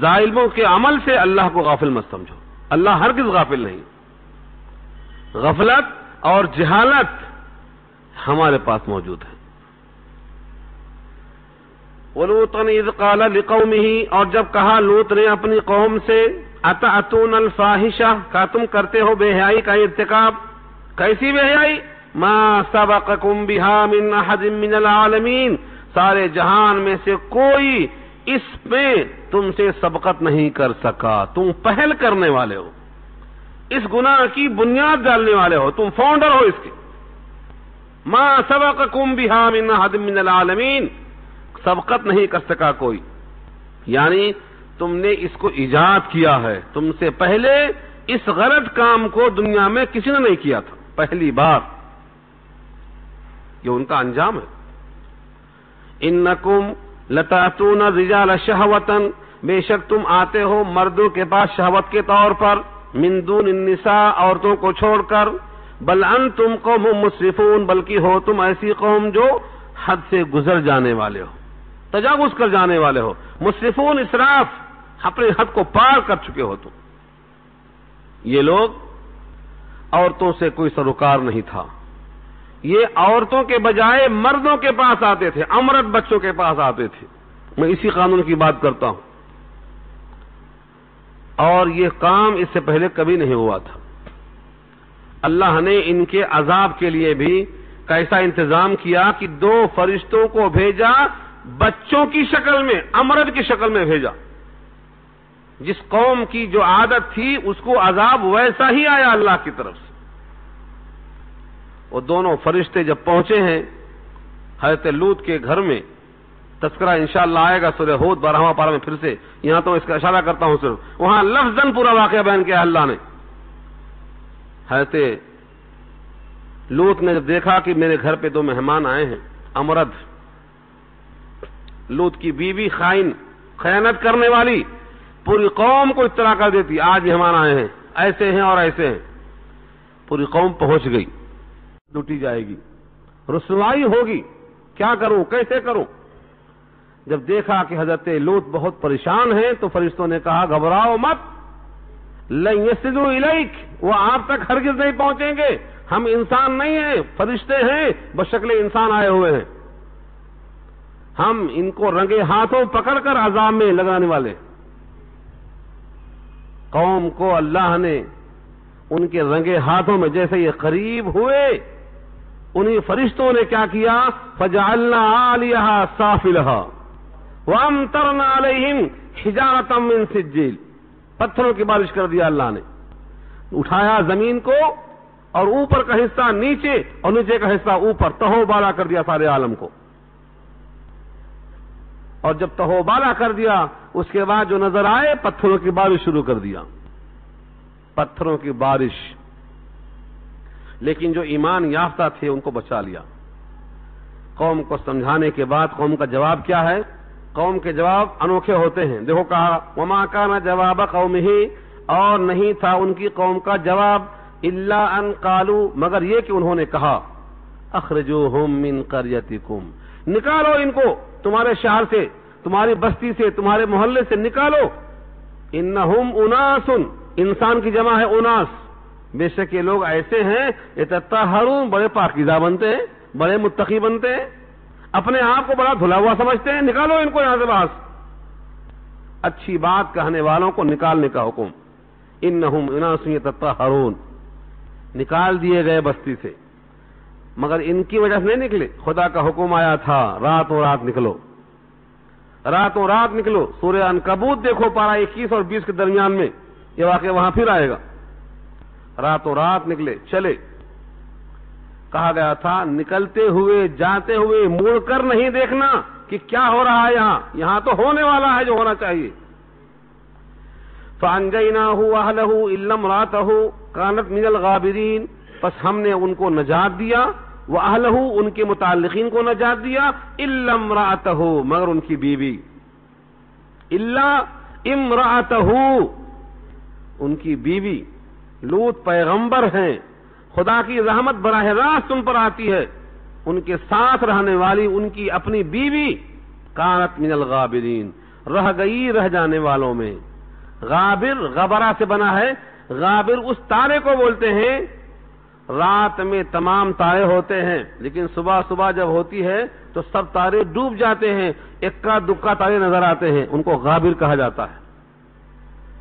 ظالموں کے عمل سے اللہ کو غافل مت سمجھو، اللہ ہرگز غافل نہیں. غفلت اور جہالت ہمارے پاس موجود ہے. وَلُوطًا إِذْ قَالَ لِقَوْمِهِ، اور جب کہا لوط نے اپنی قوم سے، أَتَأْتُونَ الْفَاحِشَةَ، کیا تم کرتے ہو بے حیائی کا ارتکاب؟ کیسی بے حیائی؟ مَا سَبَقَكُمْ بِهَا مِنْ أَحَدٍ مِنَ الْعَالَمِينَ، سارے جہان میں سے کوئی اس میں تم سے سبقت نہیں کر سکا، تم پہل کرنے والے ہو، اس گناہ کی بنیاد ڈالنے والے ہو، تم فاؤنڈر ہو اس کے. مَا سَبَقَكُمْ بِهَا مِنْ أَحَدٍ مِنَ الْعَالَمِينَ، سبقت نہیں کر سکا کوئی، یعنی تم نے اس کو ایجاد کیا ہے، تم سے پہلے اس غلط کام کو دنیا میں کسی نے نہیں کیا تھا، پہلی بار. یہ ان کا انجام ہے. انکم لتاتون الرجال شہوۃ، بے شک تم آتے ہو مردوں کے پاس شہوت کے طور پر، من دون النساء، عورتوں کو چھوڑ کر، بل انتم قوم مسرفون، بلکہ ہو تم ایسی قوم جو حد سے گزر جانے والے ہو، تجاوز کر جانے والے ہو. مسرفون، اسراف، اپنے حد کو پار کر چکے ہو تم. یہ لوگ عورتوں سے کوئی سروکار نہیں تھا، یہ عورتوں کے بجائے مردوں کے پاس آتے تھے، امرد بچوں کے پاس آتے تھے. میں اسی قانون کی بات کرتا ہوں، اور یہ کام اس سے پہلے کبھی نہیں ہوا تھا. اللہ نے ان کے عذاب کے لیے بھی کیسا انتظام کیا کہ 2 فرشتوں کو بھیجا، بچوں کی شکل میں، امرد کی شکل میں بھیجا. جس قوم کی جو عادت تھی اس کو عذاب ویسا ہی آیا اللہ کی طرف سے. وہ دونوں فرشتے جب پہنچے ہیں حضرت لوط کے گھر میں، تذکرہ انشاءاللہ آئے گا سورہ ہود 12واں پارہ میں پھر سے، یہاں تو اس کا اشارہ کرتا ہوں صرف، وہاں لفظاً پورا واقعہ بیان کیا اللہ نے. حضرت لوط نے جب دیکھا کہ میرے گھر پہ 2 مہمان آئے ہیں، امرد، لوط کی بیوی خائن، خیانت کرنے والی، پوری قوم کو اطلاع کر دیتی آج مہمان آئے ہیں، ایسے ہیں اور ایسے ہیں. پوری قوم پہنچ گئی، لوٹی جائے گی، رسوائی ہوگی، کیا کروں، کیسے کروں. جب دیکھا کہ حضرت لوط بہت پریشان ہیں تو فرشتوں نے کہا گھبراؤ مت، لن یصلوا الیک، وہ آپ تک ہرگز نہیں پہنچیں گے، ہم انسان نہیں ہیں، فرشتے ہیں، بشکل انسان آئے ہوئے ہیں، ہم ان کو رنگے ہاتھوں پکڑ کر عذاب میں لگانے والے. قوم کو اللہ نے ان کے رنگے ہاتھوں میں جیسے یہ قریب ہوئے، انہی فرشتوں نے کیا کیا، فجعلنا عالیہا سافلہا وامطرنا علیہم حجارۃ من سجیل، پتھروں کی بارش کر دیا اللہ نے. اٹھایا زمین کو اور اوپر کا حصہ نیچے اور نیچے کا حصہ اوپر، تہو بالا کر دیا سارے عالم کو. اور جب تہو بالا کر دیا اس کے بعد جو نظر آئے پتھروں کی بارش شروع کر دیا، پتھروں کی بارش. لیکن جو ایمان یافتہ تھے ان کو بچا لیا. قوم کو سمجھانے کے بعد قوم کا جواب کیا ہے؟ قوم کے جواب انوکھے ہوتے ہیں. دیکھو کہا وما کان جواب قومہ، اور نہیں تھا ان کی قوم کا جواب، الا ان قالوا، مگر یہ کہ انہوں نے کہا اخرجوہم من قریتکم، نکالو ان کو تمہارے شہر سے، تمہاری بستی سے، تمہارے محلے سے نکالو. انہم اناس، انسان کی جمع ہے اناس، بے شک یہ لوگ ایسے ہیں یتطہرون، بڑے پاکیزہ بنتے ہیں، بڑے متقی بنتے ہیں، اپنے آپ کو بڑا دھلا ہوا سمجھتے ہیں، نکالو ان کو یہاں سے باہر. اچھی بات کہنے والوں کو نکالنے کا حکم، انہم اناس یتطہرون، نکال دیے گئے بستی سے. مگر ان کی وجہ سے نہیں نکلے، خدا کا حکم آیا تھا راتوں رات نکلو، راتوں رات نکلو. سورہ عنکبوت دیکھو پارہ 21 اور 20 کے درمیان میں یہ واقعہ وہاں پھر آئے گا. راتوں رات نکلے، چلے. کہا گیا تھا نکلتے ہوئے جاتے ہوئے مڑ کر نہیں دیکھنا کہ کیا ہو رہا ہے یہاں تو ہونے والا ہے جو ہونا چاہیے. فَأَنْجَيْنَاهُ وَأَهْلَهُ إِلَّا امْرَأَتَهُ كَانَتْ مِنَ الْغَابِرِينَ. پس ہم نے ان کو نجات دیا، وَأَهْلَهُ ان کے متعلقین کو نجات دیا، إِلَّا امْرَأَتَهُ مگر ان کی بیوی، إِلَّا امْرَأَتَهُ ان کی بیوی. لوط پیغمبر ہیں، خدا کی رحمت براہ راست ان پر آتی ہے، ان کے ساتھ رہنے والی ان کی اپنی بیوی کانت من الغابرین رہ گئی رہ جانے والوں میں. غابر غبرہ سے بنا ہے. غابر اس تارے کو بولتے ہیں، رات میں تمام تارے ہوتے ہیں لیکن صبح صبح جب ہوتی ہے تو سب تارے ڈوب جاتے ہیں، اکا دکا تارے نظر آتے ہیں، ان کو غابر کہا جاتا ہے.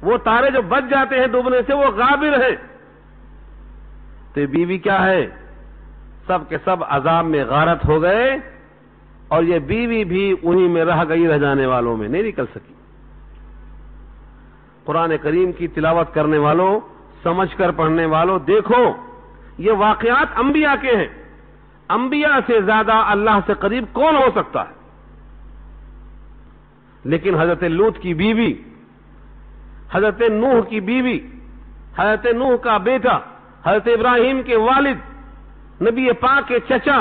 وہ تارے جو بچ جاتے ہیں ڈوبنے سے وہ غابر ہیں. تو بیوی کیا ہے؟ سب کے سب عذاب میں غارت ہو گئے، اور یہ بیوی بھی انہی میں رہ گئی رہ جانے والوں میں، نہیں نکل سکی. قرآن کریم کی تلاوت کرنے والوں، سمجھ کر پڑھنے والوں، دیکھو یہ واقعات انبیاء کے ہیں. انبیاء سے زیادہ اللہ سے قریب کون ہو سکتا ہے؟ لیکن حضرت لوط کی بیوی، حضرت نوح کی بیوی، حضرت نوح کا بیٹا، حضرت ابراہیم کے والد، نبی پاک کے چچا،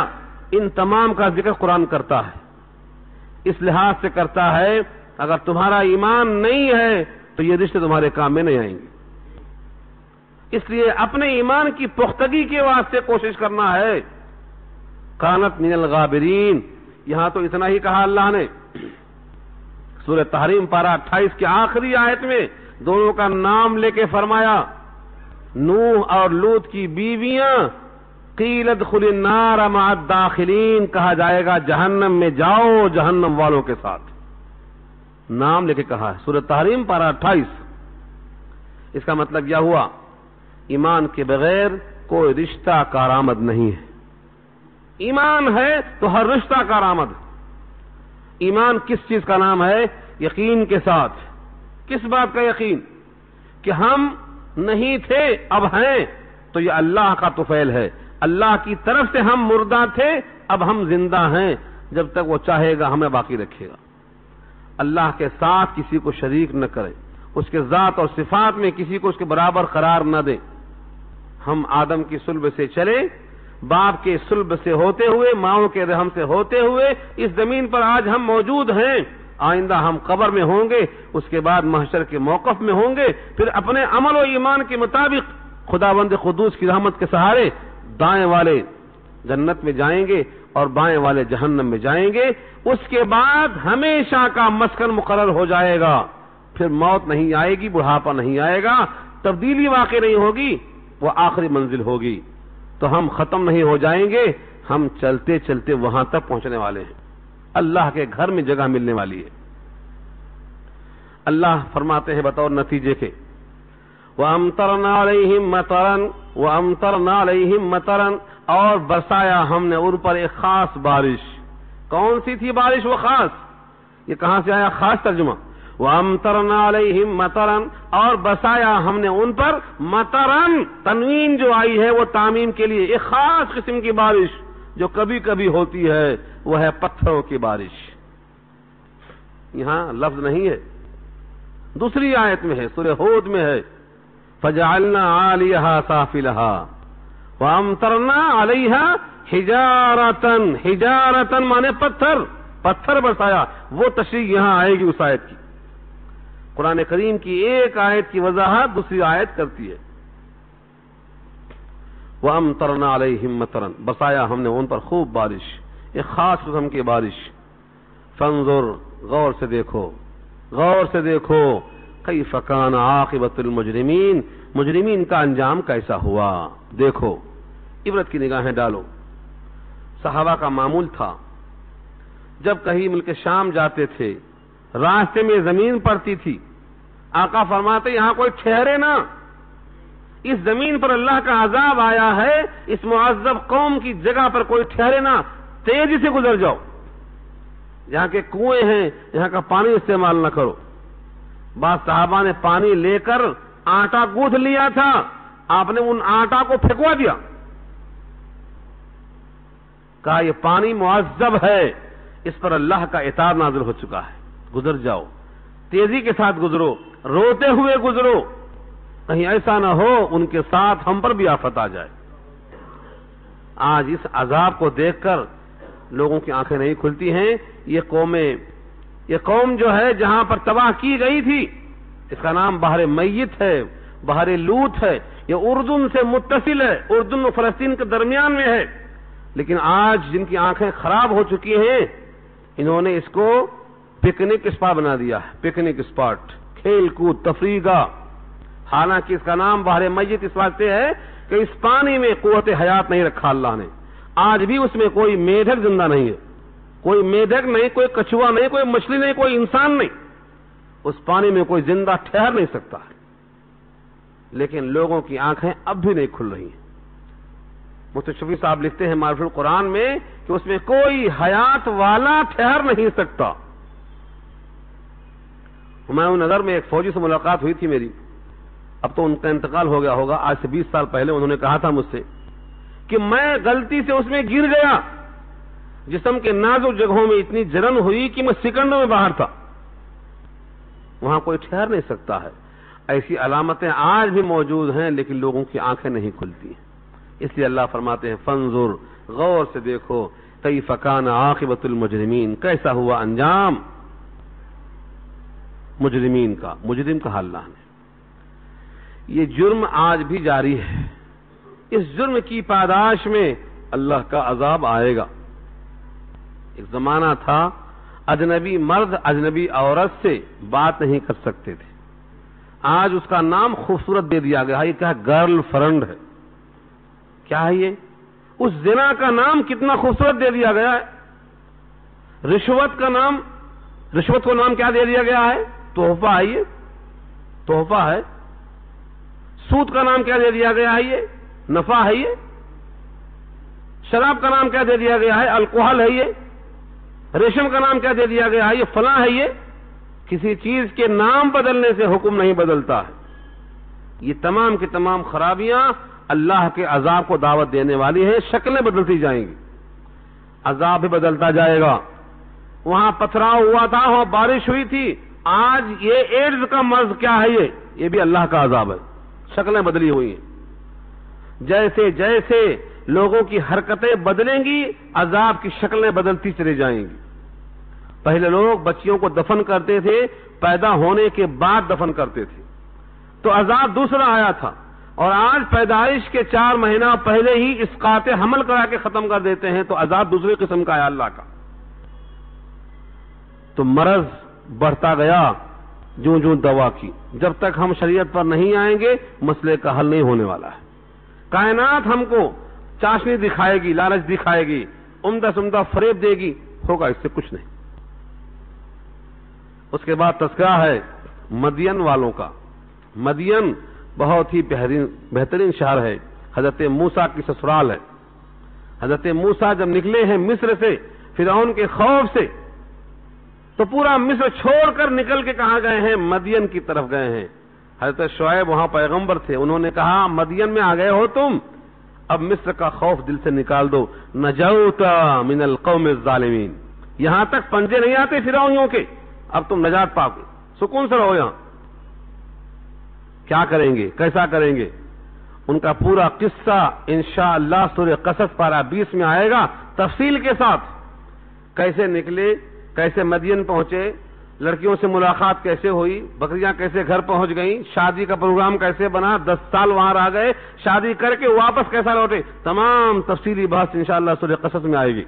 ان تمام کا ذکر قرآن کرتا ہے. اس لحاظ سے کرتا ہے اگر تمہارا ایمان نہیں ہے تو یہ رشتے تمہارے کام میں نہیں آئیں گے. اس لیے اپنے ایمان کی پختگی کے واسطے کوشش کرنا ہے. کانت من الغابرین، یہاں تو اتنا ہی کہا اللہ نے. سورہ تحریم پارہ 28 کی آخری آیت میں دونوں کا نام لے کے فرمایا، نوح اور لوط کی بیویاں قیل ادخل النار مع الداخلین، کہا جائے گا جہنم میں جاؤ جہنم والوں کے ساتھ. نام لے کے کہا ہے. سورہ تحریم پارہ 28. اس کا مطلب یہ ہوا ایمان کے بغیر کوئی رشتہ کارآمد نہیں ہے. ایمان ہے تو ہر رشتہ کارآمد. ایمان کس چیز کا نام ہے؟ یقین کے ساتھ. کس بات کا یقین؟ کہ ہم نہیں تھے اب ہیں، تو یہ اللہ کا طفیل ہے. اللہ کی طرف سے ہم مردہ تھے، اب ہم زندہ ہیں. جب تک وہ چاہے گا ہمیں باقی رکھے گا. اللہ کے ساتھ کسی کو شریک نہ کرے، اس کے ذات اور صفات میں کسی کو اس کے برابر قرار نہ دے. ہم آدم کی صلب سے چلے، باپ کے صلب سے ہوتے ہوئے، ماؤں کے رحم سے ہوتے ہوئے اس زمین پر آج ہم موجود ہیں. آئندہ ہم قبر میں ہوں گے، اس کے بعد محشر کے موقف میں ہوں گے. پھر اپنے عمل و ایمان کے مطابق خداوند قدوس کی رحمت کے سہارے دائیں والے جنت میں جائیں گے اور بائیں والے جہنم میں جائیں گے. اس کے بعد ہمیشہ کا مسکن مقرر ہو جائے گا. پھر موت نہیں آئے گی، بڑھاپا نہیں آئے گا، تبدیلی واقع نہیں ہوگی، وہ آخری منزل ہوگی. تو ہم ختم نہیں ہو جائیں گے، ہم چلتے چلتے وہاں تک پہنچنے والے ہیں. اللہ کے گھر میں جگہ ملنے والی ہے. اللہ فرماتے ہیں بطور نتیجے کے، وَأَمْطَرْنَا عَلَيْهِمْ مَطَرًا وَأَمْطَرْنَا عَلَيْهِمْ مَطَرًا، اور برسایا ہم نے ان پر ایک خاص بارش. کون سی تھی بارش وہ خاص؟ یہ کہاں سے آیا خاص ترجمہ؟ وَأَمْطَرْنَا عَلَيْهِمْ مَطَرًا، اور برسایا ہم نے ان پر مطرًا. تنوین جو آئی ہے وہ تعمیم کے لیے، ایک خاص قسم کی بارش جو کبھی کبھی ہوتی ہے، وہ ہے پتھروں کی بارش. یہاں لفظ نہیں ہے، دوسری آیت میں ہے، سورہ ہود میں ہے، فَجَعَلْنَا عَالِيَهَا سَافِلَهَا وَأَمْطَرْنَا عَلَيْهَا حِجَارَةً. حِجَارَةً مانے پتھر، پتھر برسایا. وہ تشریح یہاں آئے گی اس آیت کی. قرآن کریم کی ایک آیت کی وضاحت دوسری آیت کرتی ہے. وَأَمْطَرْنَا عَلَيْهِمْ مَطَرًا، برسایا ہم نے ان پر خوب بارش، ایک خاص قسم کی بارش. فانظر، غور سے دیکھو، غور سے دیکھو، کیف کان عاقبۃ المجرمین، مجرمین کا انجام کیسا ہوا. دیکھو، عبرت کی نگاہیں ڈالو. صحابہ کا معمول تھا جب کہیں ملک شام جاتے تھے، راستے میں زمین پڑتی تھی، آقا فرماتے یہاں کوئی ٹھہرے نہ، اس زمین پر اللہ کا عذاب آیا ہے، اس معذب قوم کی جگہ پر کوئی ٹھہرے نہ، تیزی سے گزر جاؤ. جہاں کے کنویں ہیں یہاں کا پانی استعمال نہ کرو. بعض صحابہ نے پانی لے کر آٹا گوندھ لیا تھا، آپ نے ان آٹا کو پھینکوا دیا. کہا یہ پانی معذب ہے، اس پر اللہ کا عتاب نازل ہو چکا ہے، گزر جاؤ، تیزی کے ساتھ گزرو، روتے ہوئے گزرو، کہیں ایسا نہ ہو ان کے ساتھ ہم پر بھی آفت آ جائے۔ آج اس عذاب کو دیکھ کر لوگوں کی آنکھیں نہیں کھلتی ہیں۔ یہ قوم جو ہے جہاں پر تباہ کی گئی تھی، اس کا نام بحر میت ہے، بحر لوط ہے، یہ اردن سے متصل ہے، اردن و فلسطین کے درمیان میں ہے، لیکن آج جن کی آنکھیں خراب ہو چکی ہیں، انہوں نے اس کو پکنک اسپاٹ بنا دیا ہے، پکنک اسپاٹ، کھیل کود، تفریح گاہ۔ حالانکہ اس کا نام بحر میت اس واسطے ہے کہ اس پانی میں قوت حیات نہیں رکھا اللہ نے، آج بھی اس میں کوئی میڈک زندہ نہیں ہے، کوئی میڈک نہیں، کوئی کچھوا نہیں، کوئی مچھلی نہیں، کوئی انسان نہیں، اس پانی میں کوئی زندہ ٹھہر نہیں سکتا ہے، لیکن لوگوں کی آنکھیں اب بھی نہیں کھل رہی ہیں۔ مفتی شفیع صاحب لکھتے ہیں معرفت القرآن میں کہ اس میں کوئی حیات والا ٹھہر نہیں سکتا۔ ہمایوں نگر میں ایک فوجی سے ملاقات ہوئی تھی میری، اب تو ان کا انتقال ہو گیا ہوگا، آج سے 20 سال پہلے انہوں نے کہا تھا مجھ سے کہ میں غلطی سے اس میں گر گیا، جسم کے نازک جگہوں میں اتنی جلن ہوئی کہ میں سیکنڈوں میں باہر تھا، وہاں کوئی ٹھہر نہیں سکتا ہے۔ ایسی علامتیں آج بھی موجود ہیں، لیکن لوگوں کی آنکھیں نہیں کھلتی ہیں۔ اس لیے اللہ فرماتے ہیں فانظر، غور سے دیکھو، کیف کان عاقبۃ المجرمین، کیسا ہوا انجام مجرمین کا، مجرم کہا اللہ نے۔ یہ جرم آج بھی جاری ہے، اس جرم کی پاداش میں اللہ کا عذاب آئے گا۔ ایک زمانہ تھا اجنبی مرد اجنبی عورت سے بات نہیں کر سکتے تھے، آج اس کا نام خوبصورت دے دیا گیا ہے، یہ کیا گرل فرینڈ ہے، کیا ہے یہ؟ اس زنا کا نام کتنا خوبصورت دے دیا گیا ہے۔ رشوت کو نام کیا دے دیا گیا ہے؟ تحفہ ہے، یہ تحفہ ہے۔ سود کا نام کیا دے دیا گیا ہے؟ یہ نفع ہے۔ یہ شراب کا نام کیا دے دیا گیا ہے؟ الکوہل ہے۔ یہ ریشم کا نام کیا دے دیا گیا ہے؟ یہ فلاں ہے۔ یہ کسی چیز کے نام بدلنے سے حکم نہیں بدلتا ہے۔ یہ تمام کی تمام خرابیاں اللہ کے عذاب کو دعوت دینے والی ہیں، شکلیں بدلتی جائیں گی، عذاب بھی بدلتا جائے گا۔ وہاں پتھراؤ ہوا تھا، وہاں بارش ہوئی تھی، آج یہ ایڈز کا مرض کیا ہے؟ یہ بھی اللہ کا عذاب ہے، شکلیں بدلی ہوئی ہیں۔ جیسے جیسے لوگوں کی حرکتیں بدلیں گی، عذاب کی شکلیں بدلتی چلی جائیں گی۔ پہلے لوگ بچیوں کو دفن کرتے تھے، پیدا ہونے کے بعد دفن کرتے تھے، تو عذاب دوسرا آیا تھا، اور آج پیدائش کے 4 مہینہ پہلے ہی اسقاط حمل کرا کے ختم کر دیتے ہیں، تو عذاب دوسرے قسم کا ہے اللہ کا۔ تو مرض بڑھتا گیا جوں جوں دوا کی، جب تک ہم شریعت پر نہیں آئیں گے مسئلے کا حل نہیں ہونے والا ہے۔ کائنات ہم کو چاشنی دکھائے گی، لالچ دکھائے گی، عمدہ سے عمدہ فریب دے گی، ہوگا اس سے کچھ نہیں۔ اس کے بعد تذکرہ ہے مدین والوں کا۔ مدین بہت ہی بہترین شہر ہے، حضرت موسیٰ کی سسرال ہے۔ حضرت موسیٰ جب نکلے ہیں مصر سے فرعون کے خوف سے، تو پورا مصر چھوڑ کر نکل کے کہاں گئے ہیں؟ مدین کی طرف گئے ہیں۔ حضرت شعیب وہاں پیغمبر تھے، انہوں نے کہا مدین میں آ گئے ہو تم، اب مصر کا خوف دل سے نکال دو، نجوت من القوم الظالمین، یہاں تک پنجے نہیں آتے فرعونیوں کے، اب تم نجات پاؤ گے، سکون سے رہو یہاں۔ کیا کریں گے، کیسا کریں گے؟ ان کا پورا قصہ انشاءاللہ سورہ قصص پارہ 20 میں آئے گا تفصیل کے ساتھ، کیسے نکلے، کیسے مدین پہنچے، لڑکیوں سے ملاقات کیسے ہوئی، بکریاں کیسے گھر پہنچ گئیں، شادی کا پروگرام کیسے بنا، 10 سال وہاں رہ گئے، شادی کر کے واپس کیسا لوٹے، تمام تفصیلی بحث انشاءاللہ سورہ قصص میں آئے گی۔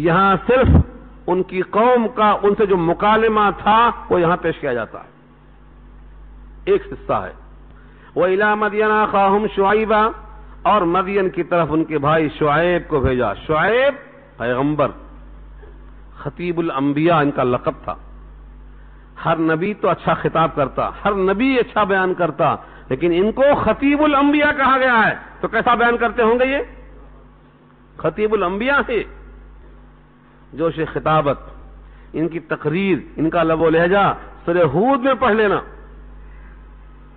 یہاں صرف ان کی قوم کا ان سے جو مکالمہ تھا وہ یہاں پیش کیا جاتا ہے، ایک حصہ ہے۔ وَإِلَىٰ مَدْيَنَ أَخَاهُمْ شُعَيْبًا، اور مدین کی طرف ان کے بھائی شعیب کو بھیجا۔ شعیب پیغمبر، خطیب الانبیاء ان کا لقب تھا۔ ہر نبی تو اچھا خطاب کرتا، ہر نبی اچھا بیان کرتا، لیکن ان کو خطیب الانبیاء کہا گیا ہے، تو کیسا بیان کرتے ہوں گے؟ یہ خطیب الانبیاء ہے۔ جوش خطابت، ان کی تقریر، ان کا لب و لہجہ سورہ ہود میں پڑھ لینا،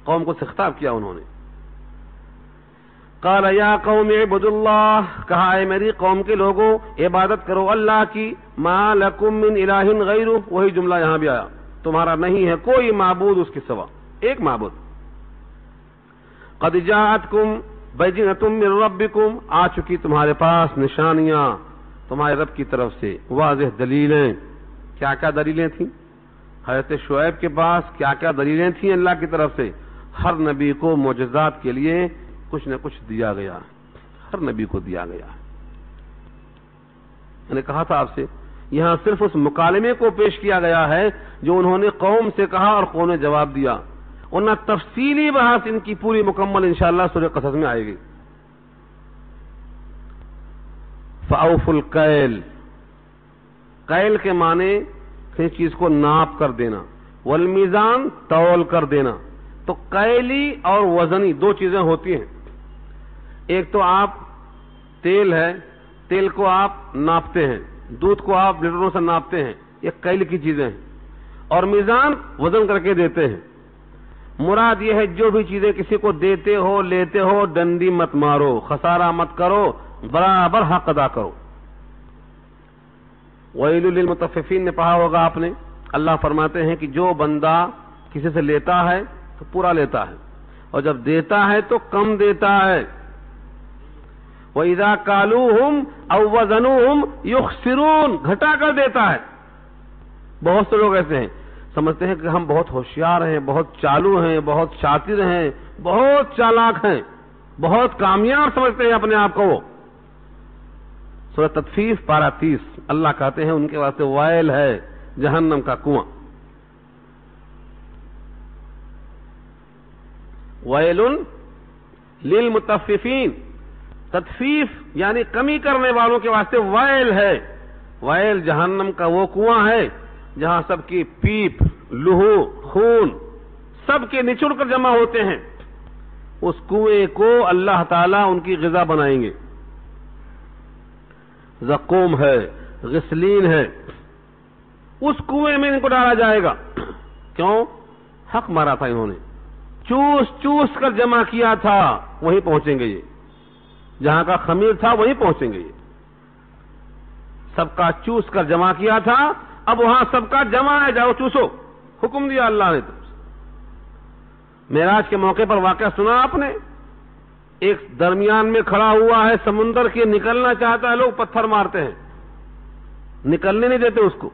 قوم کو خطاب کیا انہوں نے۔ قال یا قوم اعبدوا اللہ، کہا اے میری قوم کے لوگوں عبادت کرو اللہ کی، ما لکم من الہ غیرہ، وہی جملہ یہاں بھی آیا، تمہارا نہیں ہے کوئی معبود اس کے سوا، ایک معبود۔ قد جاءتکم بینۃ من ربکم، آ چکی تمہارے پاس نشانیاں تمہارے رب کی طرف سے، واضح دلیلیں۔ کیا کیا دلیلیں تھیں؟ حضرت شعیب کے پاس کیا کیا دلیلیں تھیں اللہ کی طرف سے؟ ہر نبی کو معجزات کے لیے کچھ نہ کچھ دیا گیا، ہر نبی کو دیا گیا۔ میں نے کہا تھا آپ سے، یہاں صرف اس مکالمے کو پیش کیا گیا ہے جو انہوں نے قوم سے کہا اور قوم نے جواب دیا، ورنہ تفصیلی بحث ان کی پوری مکمل انشاءاللہ سورہ قصص میں آئے گی۔ فَأَوْفُوا الْكَيْلَ، کیل کے معنی کسی چیز کو ناپ کر دینا، والمیزان تول کر دینا۔ تو کیلی اور وزنی دو چیزیں ہوتی ہیں، ایک تو آپ تیل ہے، تیل کو آپ ناپتے ہیں، دودھ کو آپ لیٹروں سے ناپتے ہیں، یہ کیل کی چیزیں ہیں، اور میزان وزن کر کے دیتے ہیں۔ مراد یہ ہے جو بھی چیزیں کسی کو دیتے ہو لیتے ہو، ڈنڈی مت مارو، خسارہ مت کرو، برابر حق ادا کرو۔ ویل للمطففین نے پڑھا ہوگا آپ نے، اللہ فرماتے ہیں کہ جو بندہ کسی سے لیتا ہے تو پورا لیتا ہے، اور جب دیتا ہے تو کم دیتا ہے۔ وَإِذَا كَالُوهُمْ أَوْ وَزَنُوهُمْ يُخْسِرُونَ، گھٹا کر دیتا ہے۔ بہت سے لوگ ایسے ہیں، سمجھتے ہیں کہ ہم بہت ہوشیار ہیں، بہت چالو ہیں، بہت شاطر ہیں، بہت چالاک ہیں، بہت کامیاب سمجھتے ہیں اپنے آپ کو۔ وہ سورہ تطفیف پارہ 30، اللہ کہتے ہیں ان کے واسطے وائل ہے جہنم کا کنواں۔ ویل للمطففین، تطفیف یعنی کمی کرنے والوں کے واسطے وائل ہے۔ وائل جہنم کا وہ کنواں ہے جہاں سب کی پیپ، لہو، خون سب کے نچڑ کر جمع ہوتے ہیں۔ اس کنویں کو اللہ تعالیٰ ان کی غذا بنائیں گے۔ زقوم ہے، غسلین ہے، اس کنویں میں ان کو ڈالا جائے گا۔ کیوں؟ حق مارا تھا انہوں نے، چوس چوس کر جمع کیا تھا، وہیں پہنچیں گے یہ، جہاں کا خمیر تھا وہیں پہنچیں گے یہ۔ سب کا چوس کر جمع کیا تھا، اب وہاں سب کا جمع ہے، جاؤ چوسو، حکم دیا اللہ نے۔ معراج کے موقع پر واقعہ سنا آپ نے، ایک درمیان میں کھڑا ہوا ہے سمندر کے، نکلنا چاہتا ہے، لوگ پتھر مارتے ہیں، نکلنے نہیں دیتے اس کو۔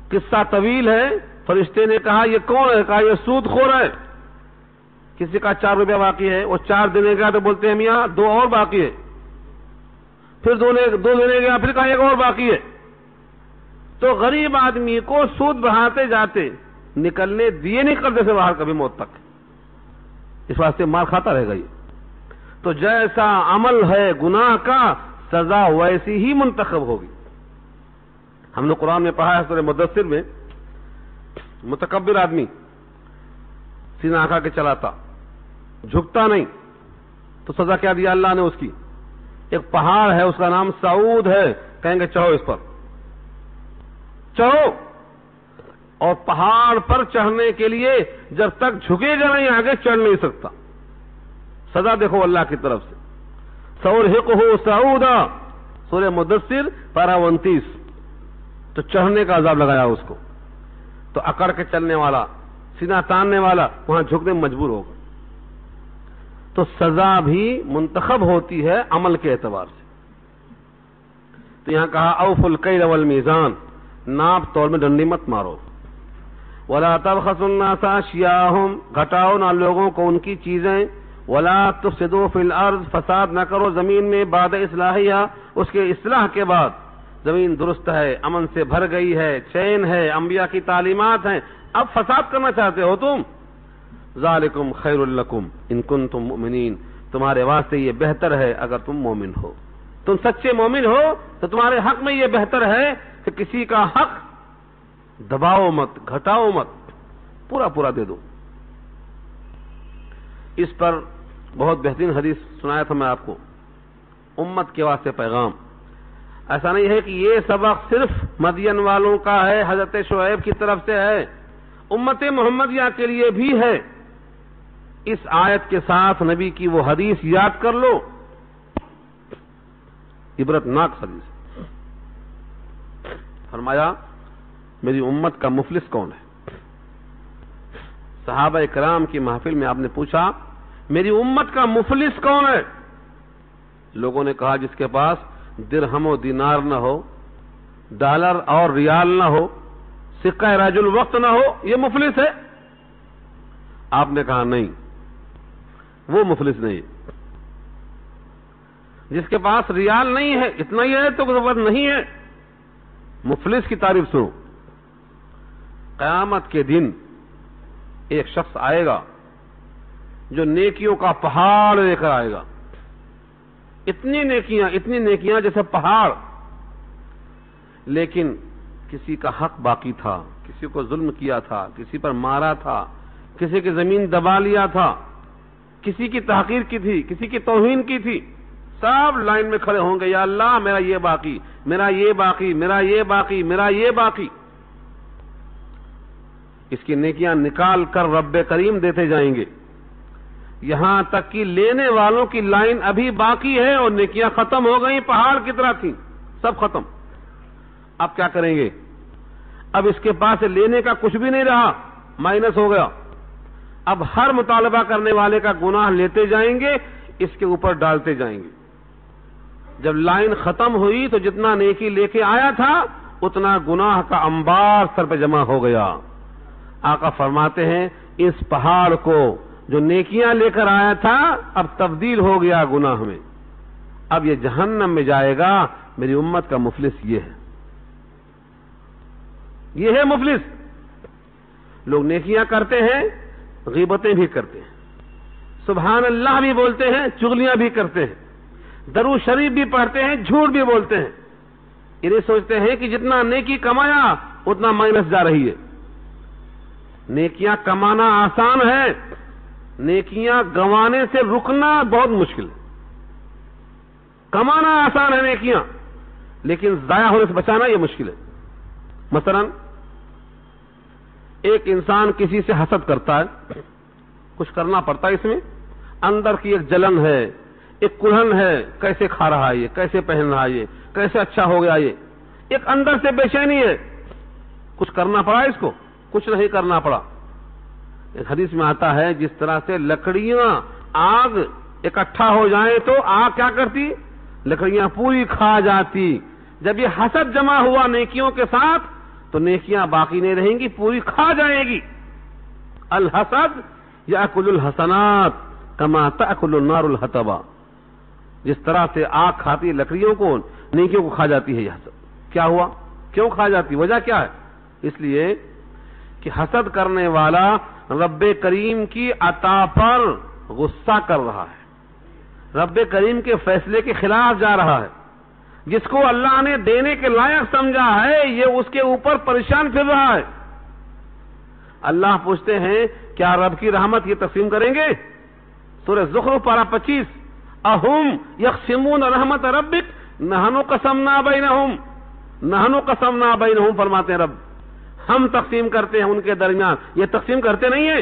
قصہ طویل ہے، فرشتے نے کہا یہ کون ہے؟ کہا یہ سود خور ہے۔ کسی کا 4 روپیہ باقی ہے، وہ 4 دینے گیا تو بولتے ہیں میاں 2 اور باقی ہے، پھر 2 دینے گیا، پھر کہا 1 اور باقی ہے۔ تو غریب آدمی کو سود بڑھاتے جاتے، نکلنے دیے نہیں کرتے سے باہر کبھی موت تک، اس واسطے مار کھاتا رہے گا یہ۔ تو جیسا عمل ہے گناہ کا، سزا ویسی ہی منتخب ہوگی۔ ہم نے قرآن میں پڑھا ہے سورہ مدثر میں، متکبر آدمی سینہ آنکھا کے چلاتا، جھکتا نہیں، تو سزا کیا دیا اللہ نے اس کی؟ ایک پہاڑ ہے، اس کا نام سعود ہے، کہیں گے چڑھو اس پر، چڑھو، اور پہاڑ پر چڑھنے کے لیے جب تک جھکے گا نہیں آگے چڑھ نہیں سکتا۔ سزا دیکھو اللہ کی طرف سے، سأرهقه صعودا، سورہ مدثر پارہ 29۔ تو چڑھنے کا عذاب لگایا اس کو، تو اکڑ کے چلنے والا، سینہ تاننے والا وہاں جھکنے میں مجبور ہوگا۔ تو سزا بھی منتخب ہوتی ہے عمل کے اعتبار سے۔ تو یہاں کہا اوفوا الکیل والمیزان، ناپ تول میں ڈنڈی مت مارو۔ ولا تبخسوا الناس اشیاءهم، گھٹاؤ نہ لوگوں کو ان کی چیزیں۔ ولا تفسدوا فی الارض، فساد نہ کرو زمین میں، بعد اصلاحها، اس کے اصلاح کے بعد زمین درست ہے، امن سے بھر گئی ہے، چین ہے، انبیاء کی تعلیمات ہیں، اب فساد کرنا چاہتے ہو تم۔ ذالکم خیر لکم ان کنتم مؤمنین، تمہارے واسطے یہ بہتر ہے اگر تم مومن ہو، تم سچے مومن ہو تو تمہارے حق میں یہ بہتر ہے کہ کسی کا حق دباؤ مت، گھٹاؤ مت، پورا پورا دے دو۔ اس پر بہت بہترین حدیث سنایا تھا میں آپ کو، امت کے واسطے پیغام۔ ایسا نہیں ہے کہ یہ سبق صرف مدین والوں کا ہے، حضرت شعیب کی طرف سے ہے، امت محمدیہ کے لیے بھی ہے۔ اس آیت کے ساتھ نبی کی وہ حدیث یاد کر لو، عبرتناک حدیث۔ فرمایا میری امت کا مفلس کون ہے؟ صحابہ کرام کی محفل میں آپ نے پوچھا میری امت کا مفلس کون ہے؟ لوگوں نے کہا جس کے پاس درہم و دینار نہ ہو، ڈالر اور ریال نہ ہو، سکہ راج الوقت نہ ہو، یہ مفلس ہے۔ آپ نے کہا نہیں، وہ مفلس نہیں ہے۔ جس کے پاس ریال نہیں ہے، اتنا ہی ہے تو خبر نہیں ہے۔ مفلس کی تعریف سنو، قیامت کے دن ایک شخص آئے گا جو نیکیوں کا پہاڑ لے کر آئے گا، اتنی نیکیاں جیسے پہاڑ، لیکن کسی کا حق باقی تھا، کسی کو ظلم کیا تھا، کسی پر مارا تھا، کسی کی زمین دبا لیا تھا، کسی کی تحقیر کی تھی، کسی کی توہین کی تھی، سب لائن میں کھڑے ہوں گے، یا اللہ میرا یہ باقی، میرا یہ باقی، میرا یہ باقی، میرا یہ باقی۔ اس کی نیکیاں نکال کر رب کریم دیتے جائیں گے، یہاں تک کہ لینے والوں کی لائن ابھی باقی ہے اور نیکیاں ختم ہو گئی، پہاڑ کی طرح تھیں، سب ختم۔ اب کیا کریں گے؟ اب اس کے پاس لینے کا کچھ بھی نہیں رہا، مائنس ہو گیا۔ اب ہر مطالبہ کرنے والے کا گناہ لیتے جائیں گے، اس کے اوپر ڈالتے جائیں گے۔ جب لائن ختم ہوئی تو جتنا نیکی لے کے آیا تھا اتنا گناہ کا انبار سر پہ جمع ہو گیا۔ آقا فرماتے ہیں اس پہاڑ کو جو نیکیاں لے کر آیا تھا اب تبدیل ہو گیا گناہ میں، اب یہ جہنم میں جائے گا۔ میری امت کا مفلس یہ ہے، یہ ہے مفلس۔ لوگ نیکیاں کرتے ہیں، غیبتیں بھی کرتے ہیں، سبحان اللہ بھی بولتے ہیں، چغلیاں بھی کرتے ہیں، درود شریف بھی پڑھتے ہیں، جھوٹ بھی بولتے ہیں۔ انہیں سوچتے ہیں کہ جتنا نیکی کمایا اتنا مائنس جا رہی ہے۔ نیکیاں کمانا آسان ہے، نیکیاں گنوانے سے رکنا بہت مشکل ہے۔ کمانا آسان ہے نیکیاں، لیکن ضائع ہونے سے بچانا یہ مشکل ہے۔ مثلا ایک انسان کسی سے حسد کرتا ہے، کچھ کرنا پڑتا ہے، اس میں اندر کی ایک جلن ہے، ایک کلہن ہے، کیسے کھا رہا ہے یہ، کیسے پہن رہا ہے یہ، کیسے اچھا ہو گیا یہ، ایک اندر سے بے چینی ہے۔ کچھ کرنا پڑا اس کو؟ کچھ نہیں کرنا پڑا۔ ایک حدیث میں آتا ہے جس طرح سے لکڑیاں آگ اکٹھا ہو جائیں تو آگ کیا کرتی؟ لکڑیاں پوری کھا جاتی۔ جب یہ حسد جمع ہوا نیکیوں کے ساتھ تو نیکیاں باقی نہیں رہیں گی، پوری کھا جائے گی۔ الحسد یاکل الحسنات کما تاکل النار الحطب، جس طرح سے آگ کھاتی ہے لکڑیوں کو، نیکیوں کو کھا جاتی ہے یہ حسد۔ کیا ہوا؟ کیوں کھا جاتی؟ وجہ کیا ہے؟ اس لیے کہ حسد کرنے والا رب کریم کی عطا پر غصہ کر رہا ہے، رب کریم کے فیصلے کے خلاف جا رہا ہے۔ جس کو اللہ نے دینے کے لائق سمجھا ہے یہ اس کے اوپر پریشان پھر رہا ہے۔ اللہ پوچھتے ہیں کیا رب کی رحمت یہ تقسیم کریں گے؟ سورہ زخرف پارہ 25، اہم یقسمون رحمت ربک نحن قسمنا بینہم، نحن قسمنا بینہم فرماتے ہیں رب، ہم تقسیم کرتے ہیں ان کے درمیان، یہ تقسیم کرتے نہیں ہیں۔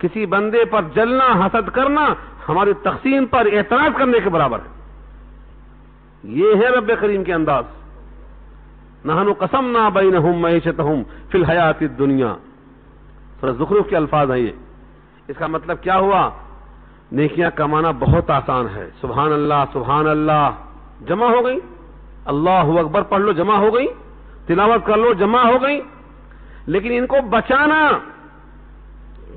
کسی بندے پر جلنا، حسد کرنا ہماری تقسیم پر اعتراض کرنے کے برابر ہے۔ یہ ہے رب کریم کے انداز، نحن قسمنا بینہم معیشتہم فی الحیات الدنیا، سورہ زخرف کے الفاظ ہیں یہ۔ اس کا مطلب کیا ہوا؟ نیکیاں کمانا بہت آسان ہے، سبحان اللہ سبحان اللہ جمع ہو گئی، اللہ اکبر پڑھ لو جمع ہو گئی، تلاوت کر لو جمع ہو گئی، لیکن ان کو بچانا،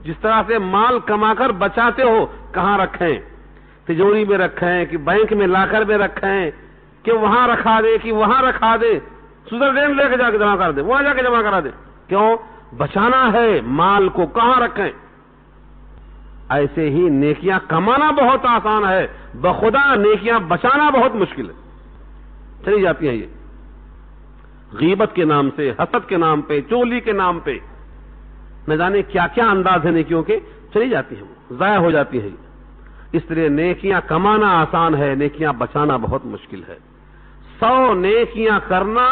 جس طرح سے مال کما کر بچاتے ہو، کہاں رکھیں؟ تجوری میں رکھیں کہ بینک میں لاکر میں رکھیں کہ وہاں رکھا دے کہ وہاں رکھا دے، سوئٹزرلینڈ لے کے جا کے جمع کر دے، وہاں جا کے جمع کرا دے۔ کیوں؟ بچانا ہے مال کو، کہاں رکھیں؟ ایسے ہی نیکیاں کمانا بہت آسان ہے، بخدا نیکیاں بچانا بہت مشکل ہے، چلی جاتی ہیں یہ غیبت کے نام سے، حسد کے نام پہ، چغلی کے نام پہ، نہ جانے کیا کیا انداز ہے نیکیوں کے، چلی جاتی ہیں، وہ ضائع ہو جاتی ہیں۔ اس لیے نیکیاں کمانا آسان ہے، نیکیاں بچانا بہت مشکل ہے۔ 100 نیکیاں کرنا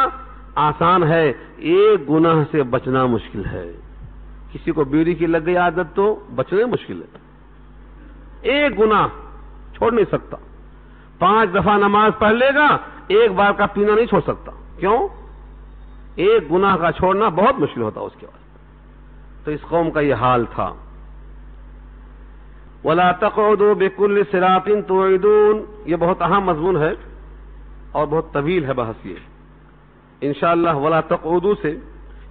آسان ہے، ایک گناہ سے بچنا مشکل ہے۔ کسی کو بیڑی کی لگ گئی عادت تو بچنا مشکل ہے، ایک گناہ چھوڑ نہیں سکتا. 5 دفعہ نماز پڑھ لے گا، ایک بار کا پینا نہیں چھوڑ سکتا. کیوں؟ ایک گناہ کا چھوڑنا بہت مشکل ہوتا اس کے بعد. تو اس قوم کا یہ حال تھا. وَلَا تَقْعُدُوا بِكُلِّ صِرَاطٍ تُوعِدُونَ، یہ بہت اہم مضمون ہے اور بہت طویل ہے بحث. یہ انشاءاللہ وَلَا تَقْعُدُوا سے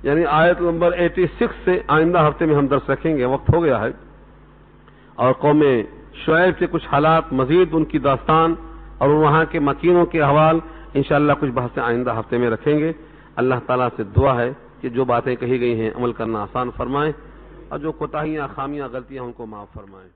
یعنی آیت نمبر 86 سے آئندہ ہفتے میں ہم درس رکھیں گے. وقت ہو گیا ہے. اور قوم شعیب کے کچھ حالات، مزید ان کی داستان اور وہاں کے مکینوں کے احوال انشاءاللہ کچھ بحثیں آئندہ ہفتے میں رکھیں گے. اللہ تعالیٰ سے دعا ہے کہ جو باتیں کہی گئی ہیں عمل کرنا آسان فرمائیں، اور جو کوتاہیاں، خامیاں، غلطیاں ان کو معاف فرمائیں.